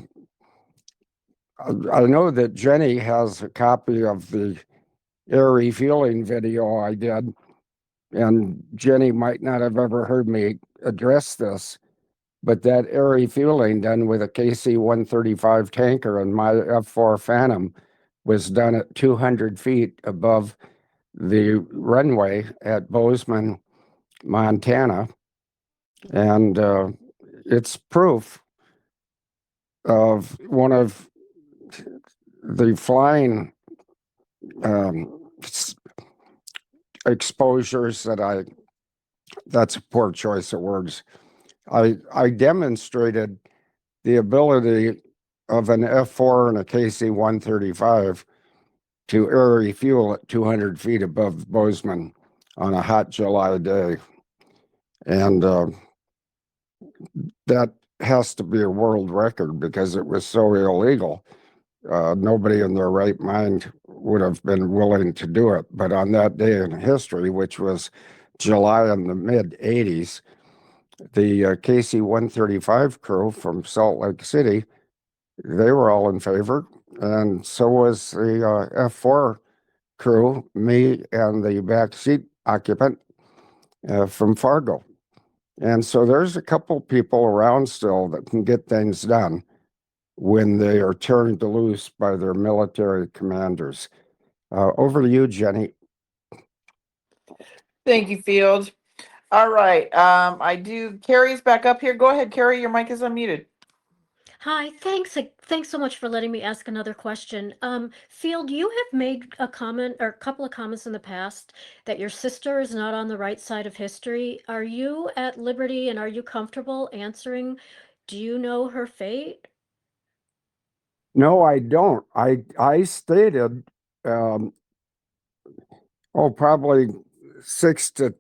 know that Jenny has a copy of the air refueling video I did, and Jenny might not have ever heard me address this, but that air refueling done with a KC-135 tanker and my F-4 Phantom was done at 200 feet above the runway at Bozeman, Montana. And it's proof of one of the flying exposures that's a poor choice of words. I demonstrated the ability of an F-4 and a KC-135 to air refuel at 200 feet above Bozeman on a hot July day. And that has to be a world record, because it was so illegal. Nobody in their right mind would have been willing to do it. But on that day in history, which was July in the mid-'80s, the KC-135 crew from Salt Lake City, they were all in favor. And so was the F-4 crew, me and the backseat occupant from Fargo. And so there's a couple people around still that can get things done when they are turned loose by their military commanders. Over to you, Jenny. Thank you, Field. All right. Carrie's back up here. Go ahead, Carrie. Your mic is unmuted. Hi, thanks so much for letting me ask another question. Field, you have made a comment or a couple of comments in the past that your sister is not on the right side of history. Are you at liberty and are you comfortable answering? Do you know her fate? No, I don't. I stated, probably 6 to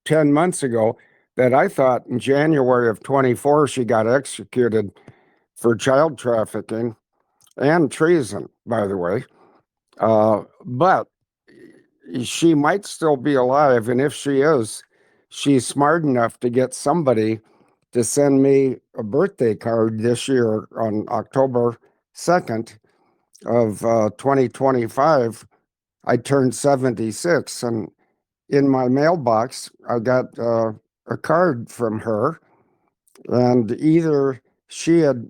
10 months ago, that I thought in January of 24 she got executed for child trafficking and treason, by the way. But she might still be alive, and if she is, she's smart enough to get somebody to send me a birthday card this year on October 2nd of 2025. I turned 76, and in my mailbox, I got a card from her, and either she had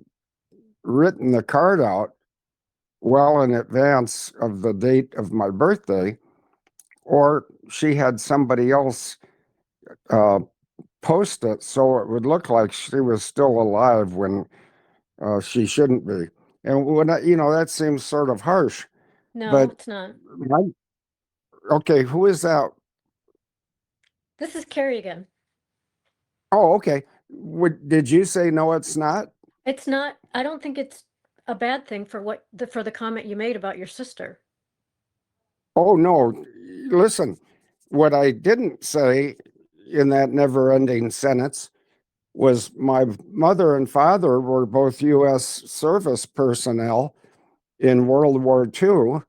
written the card out well in advance of the date of my birthday, or she had somebody else post it so it would look like she was still alive when she shouldn't be. And when that seems sort of harsh. No, But it's not. okay, who is that? This is Carrie again. Oh, okay. Did you say no? It's not. It's not, I don't think it's a bad thing for the comment you made about your sister. Oh no! Listen, what I didn't say in that never-ending sentence was my mother and father were both U.S. service personnel in World War II,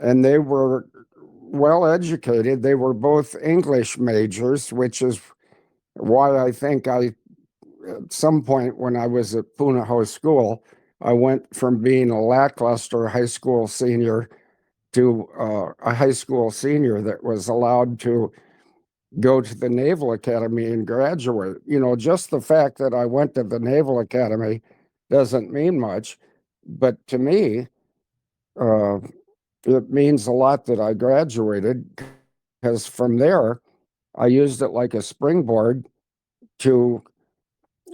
and they were well educated. They were both English majors, which is why I think at some point when I was at Punahou School, I went from being a lackluster high school senior to a high school senior that was allowed to go to the Naval Academy and graduate. Just the fact that I went to the Naval Academy doesn't mean much, but to me, uh, it means a lot that I graduated, because from there, I used it like a springboard to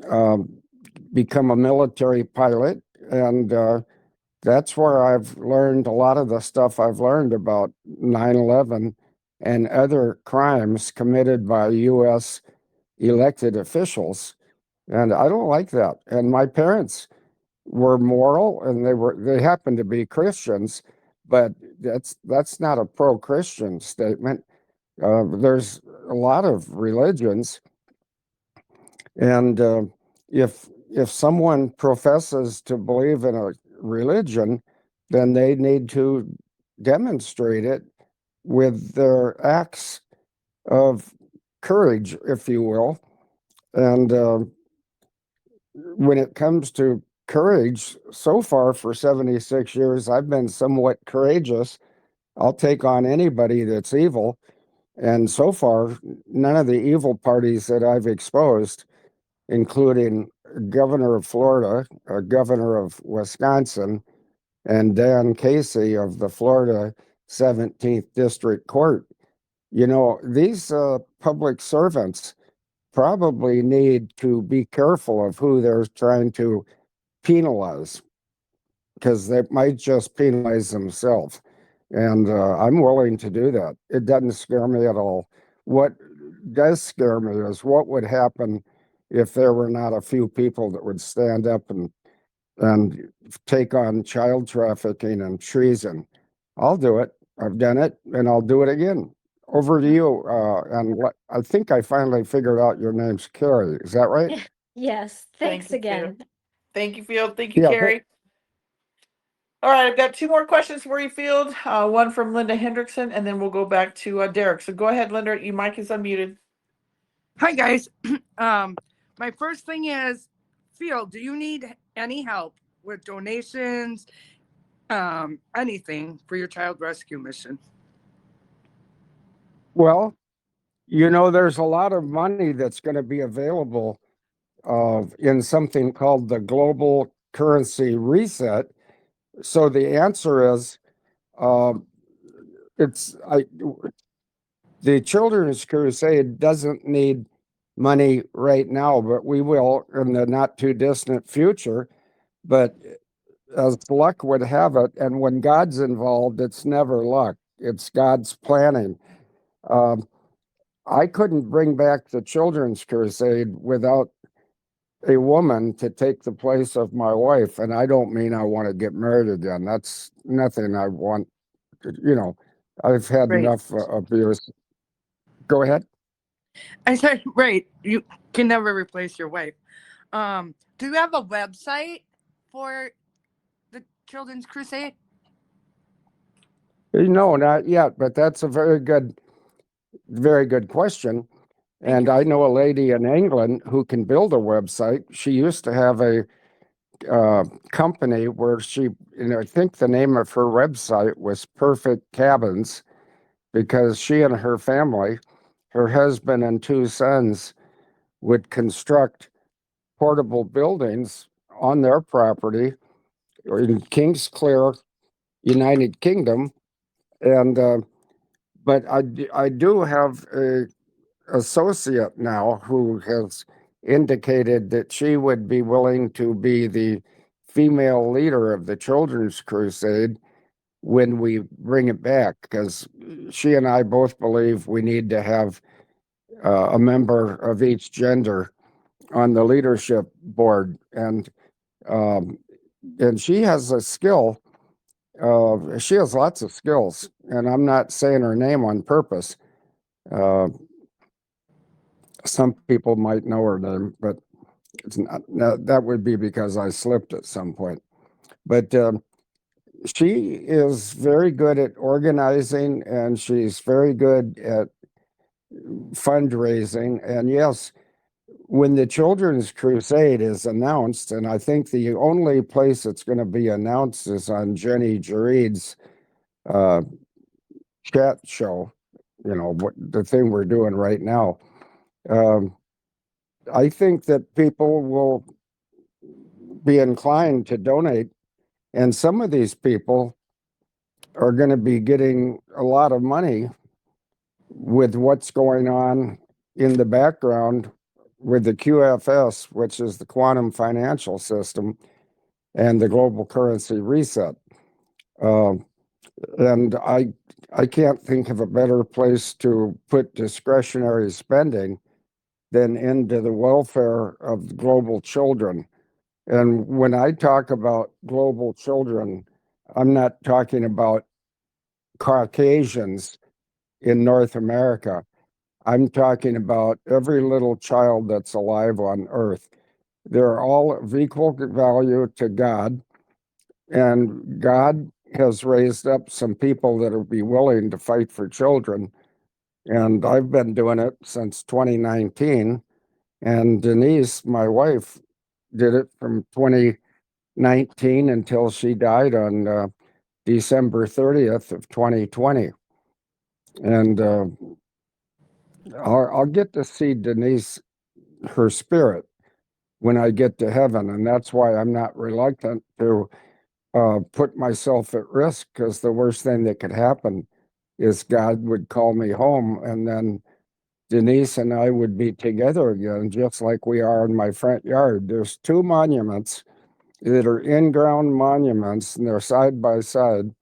um, become a military pilot. And that's where I've learned a lot of the stuff I've learned about 9/11 and other crimes committed by U.S. elected officials. And I don't like that. And my parents were moral, and they happened to be Christians, but that's not a pro-Christian statement. There's a lot of religions, and if someone professes to believe in a religion, then they need to demonstrate it with their acts of courage, if you will. And when it comes to courage, so far for 76 years, I've been somewhat courageous. I'll take on anybody that's evil. And so far, none of the evil parties that I've exposed, including governor of Florida, governor of Wisconsin, and Dan Casey of the Florida 17th District Court. These public servants probably need to be careful of who they're trying to penalize, because they might just penalize themselves. And I'm willing to do that. It doesn't scare me at all. What does scare me is what would happen if there were not a few people that would stand up and take on child trafficking and treason. I'll do it. I've done it, and I'll do it again. Over to you. I think I finally figured out your name's Carrie. Is that right? Yes, thanks you, again. Thank you, Field. Thank you, Yeah. Carrie. All right, I've got two more questions for you, Field. One from Linda Hendrickson, and then we'll go back to Derek. So go ahead, Linda. Your mic is unmuted. Hi, guys. My first thing is, Field, do you need any help with donations, anything for your child rescue mission? Well, there's a lot of money that's going to be available in something called the Global Currency Reset. So the answer is, the Children's Crusade doesn't need money right now, but we will in the not too distant future. But as luck would have it, and when God's involved, it's never luck, it's God's planning. I couldn't bring back the Children's Crusade without a woman to take the place of my wife. And I don't mean I want to get married again. That's nothing I want. I've had Right. enough abuse. Go ahead. I said, right, you can never replace your wife. Do you have a website for the Children's Crusade? No, not yet, but that's a very good question. And I know a lady in England who can build a website. She used to have a company where I think the name of her website was Perfect Cabins, because she and her family, her husband and two sons, would construct portable buildings on their property in Kings Clear, United Kingdom. And but I do have a associate now who has indicated that she would be willing to be the female leader of the Children's Crusade when we bring it back, because she and I both believe we need to have a member of each gender on the leadership board. Um, and she has a skill. She has lots of skills, and I'm not saying her name on purpose. Some people might know her name, but it's not, that would be because I slipped at some point. But she is very good at organizing, and she's very good at fundraising. And yes, when the Children's Crusade is announced, and I think the only place it's going to be announced is on Jenny JERREAD's chat show, the thing we're doing right now. I think that people will be inclined to donate, and some of these people are going to be getting a lot of money with what's going on in the background with the QFS, which is the quantum financial system, and the global currency reset. And I can't think of a better place to put discretionary spending than into the welfare of global children. And when I talk about global children, I'm not talking about Caucasians in North America. I'm talking about every little child that's alive on earth. They're all of equal value to God, and God has raised up some people that will be willing to fight for children. And I've been doing it since 2019. And Denise, my wife, did it from 2019 until she died on December 30th of 2020. And I'll get to see Denise, her spirit, when I get to heaven. And that's why I'm not reluctant to put myself at risk, because the worst thing that could happen is God would call me home, and then Denise and I would be together again, just like we are in my front yard. There's two monuments that are in-ground monuments, and they're side by side.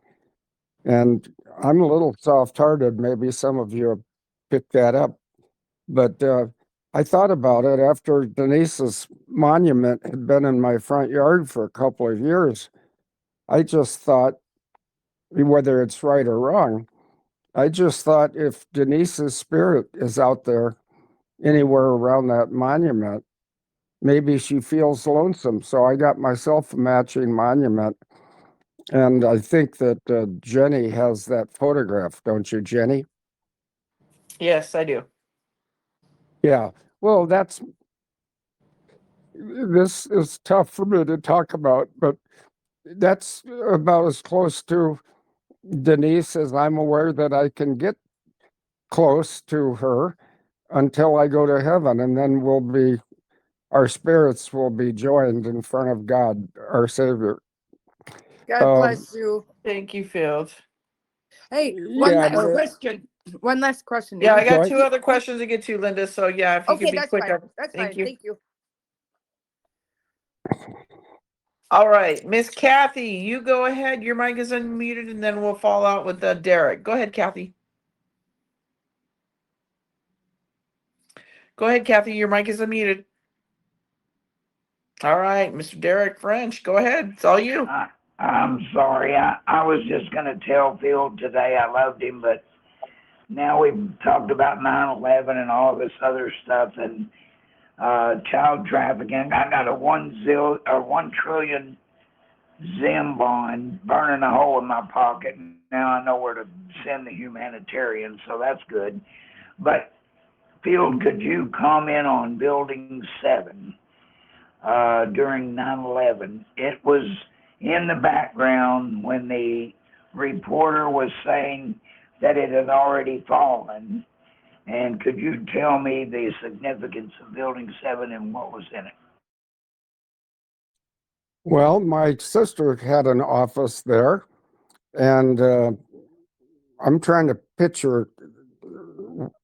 And I'm a little soft-hearted. Maybe some of you have picked that up. But I thought about it after Denise's monument had been in my front yard for a couple of years. I just thought, whether it's right or wrong, I just thought if Denise's spirit is out there anywhere around that monument, maybe she feels lonesome. So I got myself a matching monument. And I think that Jenny has that photograph, don't you, Jenny? Yes, I do. Yeah. Well, this is tough for me to talk about, but that's about as close to Denise as I'm aware that I can get close to her until I go to heaven. And then our spirits will be joined in front of God, our Savior. God bless you. Thank you, Field. Hey, one Yeah, last but- question. One last question. Yeah, I got Go two other questions to get to, Linda. So yeah, if you Okay, could be that's quick. fine. That's Thank fine. you. Thank you. All right, Miss Kathy, you go ahead. Your mic is unmuted, and then we'll fall out with Derek. Go ahead, Kathy. Go ahead, Kathy. Your mic is unmuted. All right, Mr. Derek French, go ahead. It's all you. I'm sorry. I was just going to tell Phil today I loved him, but now we've talked about 9/11 and all this other stuff and child trafficking. I got a 1 trillion Zim bond burning a hole in my pocket. Now I know where to send the humanitarians, so that's good. But Phil, could you comment on Building 7 during 9/11? It was in the background when the reporter was saying that it had already fallen. And could you tell me the significance of Building 7 and what was in it? Well, my sister had an office there, And I'm trying to picture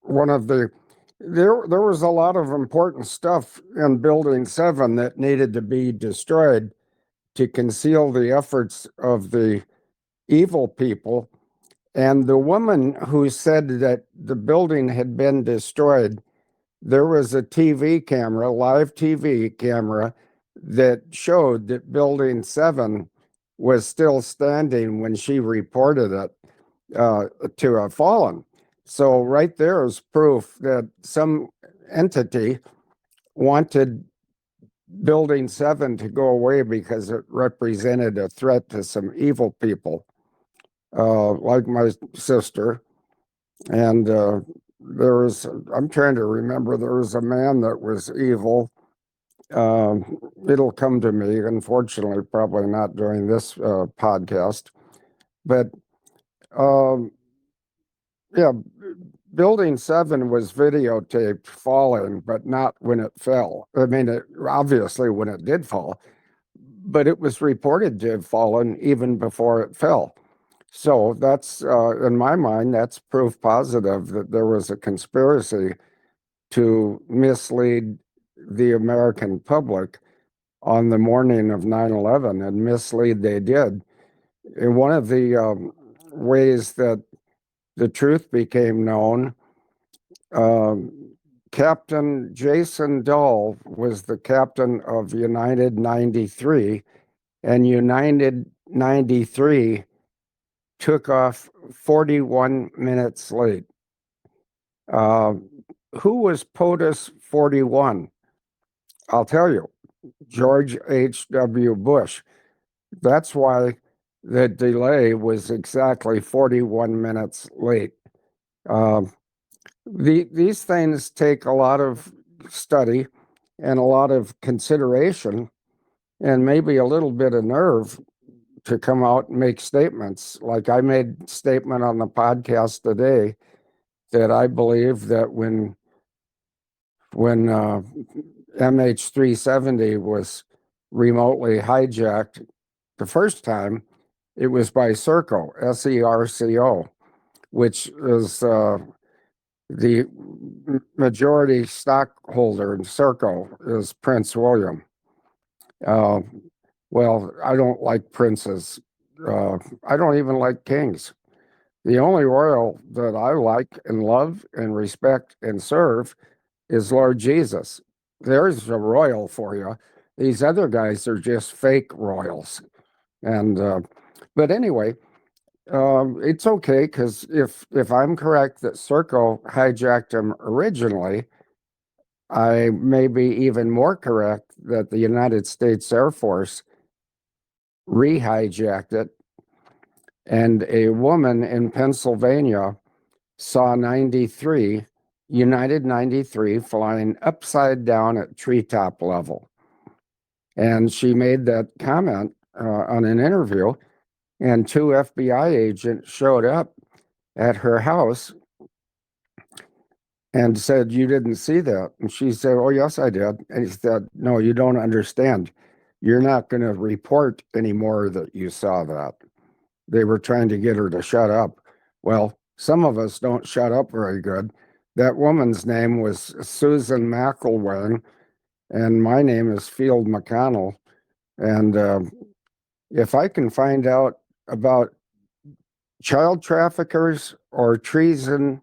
one of the, there was a lot of important stuff in Building 7 that needed to be destroyed to conceal the efforts of the evil people. And the woman who said that the building had been destroyed, there was a TV camera, live TV camera, that showed that Building 7 was still standing when she reported it to have fallen. So right there is proof that some entity wanted Building 7 to go away because it represented a threat to some evil people, like my sister. And there was, I'm trying to remember, there was a man that was evil. It'll come to me, unfortunately, probably not during this podcast. But yeah, Building 7 was videotaped falling, but not when it fell. I mean, obviously when it did fall, but it was reported to have fallen even before it fell. So that's, in my mind, that's proof positive that there was a conspiracy to mislead the American public on the morning of 9/11, and mislead they did. And one of the ways that the truth became known, Captain Jason Dull was the captain of United 93, and United 93 took off 41 minutes late. Who was POTUS 41? I'll tell you, George H.W. Bush. That's why the delay was exactly 41 minutes late. These things take a lot of study and a lot of consideration and maybe a little bit of nerve to come out and make statements. Like I made a statement on the podcast today that I believe that when MH370 was remotely hijacked the first time, it was by Serco, SERCO, which is the majority stockholder in Serco is Prince William. Well, I don't like princes. I don't even like kings. The only royal that I like and love and respect and serve is Lord Jesus. There's a royal for you. These other guys are just fake royals. And but anyway, it's okay, because if I'm correct that Serco hijacked him originally, I may be even more correct that the United States Air Force re-hijacked it, and a woman in Pennsylvania saw 93, United 93, flying upside down at treetop level. And she made that comment on an interview, and 2 FBI agents showed up at her house and said, "You didn't see that?" And she said, "Oh, yes, I did." And he said, "No, you don't understand. You're not going to report anymore that you saw that." They were trying to get her to shut up. Well, some of us don't shut up very good. That woman's name was Susan McElwain, and my name is Field Mcconnell. And if I can find out about child traffickers or treasonous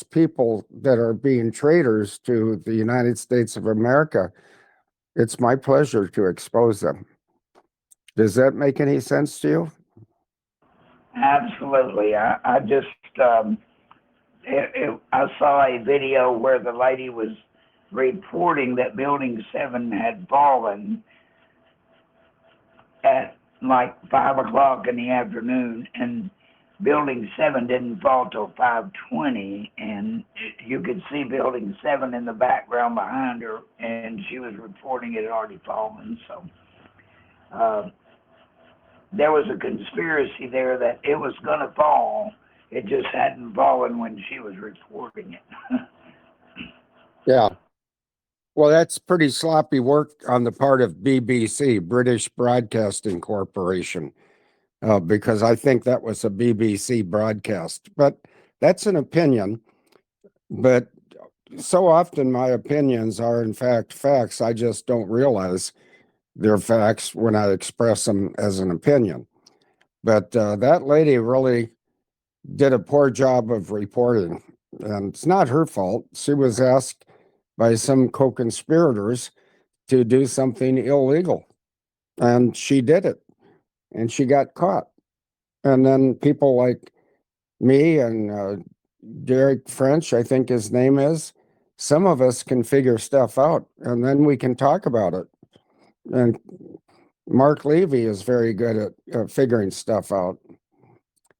people that are being traitors to the United States of America, it's my pleasure to expose them. Does that make any sense to you? Absolutely. I just, I saw a video where the lady was reporting that Building 7 had fallen at like 5 o'clock in the afternoon, and Building 7 didn't fall till 5:20, and you could see Building 7 in the background behind her, and she was reporting it had already fallen. So there was a conspiracy there that it was going to fall. It just hadn't fallen when she was reporting it. Yeah. Well, that's pretty sloppy work on the part of BBC, British Broadcasting Corporation. because I think that was a BBC broadcast. But that's an opinion. But so often my opinions are in fact facts. I just don't realize they're facts when I express them as an opinion. But that lady really did a poor job of reporting, and it's not her fault. She was asked by some co-conspirators to do something illegal, and she did it, and she got caught. And then people like me and Derek French, I think his name is, some of us can figure stuff out, and then we can talk about it. And Mark Levy is very good at figuring stuff out.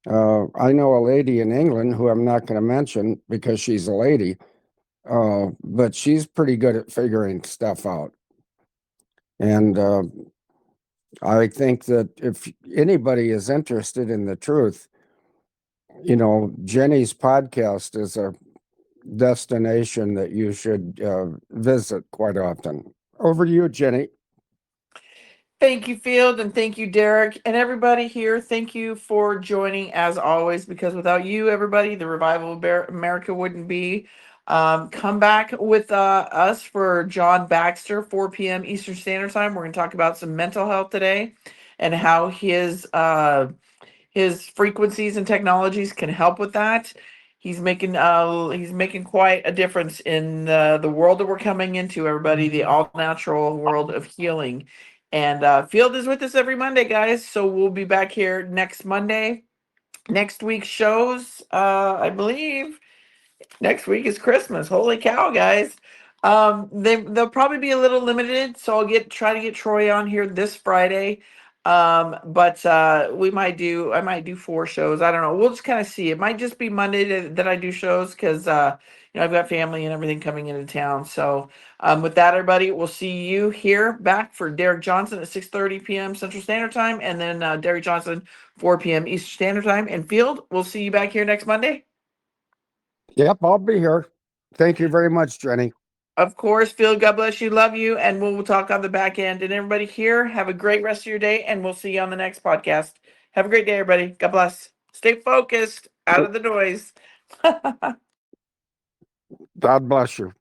I know a lady in England who I'm not going to mention because she's a lady, but she's pretty good at figuring stuff out. And I think that if anybody is interested in the truth, you know, Jenny's podcast is a destination that you should visit quite often. Over to you, Jenny. Thank you, Field, and thank you, Derek, and everybody here. Thank you for joining as always, because without you, everybody, the Revival of America wouldn't be. Come back with us for John Baxter, 4 p.m. Eastern Standard Time. We're going to talk about some mental health today and how his frequencies and technologies can help with that. He's making quite a difference in the world that we're coming into, everybody, the all natural world of healing. And Field is with us every Monday, guys. So we'll be back here next Monday. Next week's shows, I believe next week is Christmas. Holy cow, guys. They'll probably be a little limited, so try to get Troy on here this Friday. But I might do 4 shows. I don't know. We'll just kind of see. It might just be Monday that I do shows because I've got family and everything coming into town. So with that, everybody, we'll see you here back for Derek Johnson at 6:30 p.m. Central Standard Time, and then Derek Johnson 4 p.m. Eastern Standard Time. And Field, we'll see you back here next Monday. Yep, I'll be here. Thank you very much, Jenny. Of course, Phil, God bless you, love you, and we'll talk on the back end. And everybody here, have a great rest of your day, and we'll see you on the next podcast. Have a great day, everybody. God bless. Stay focused, out of the noise. God bless you.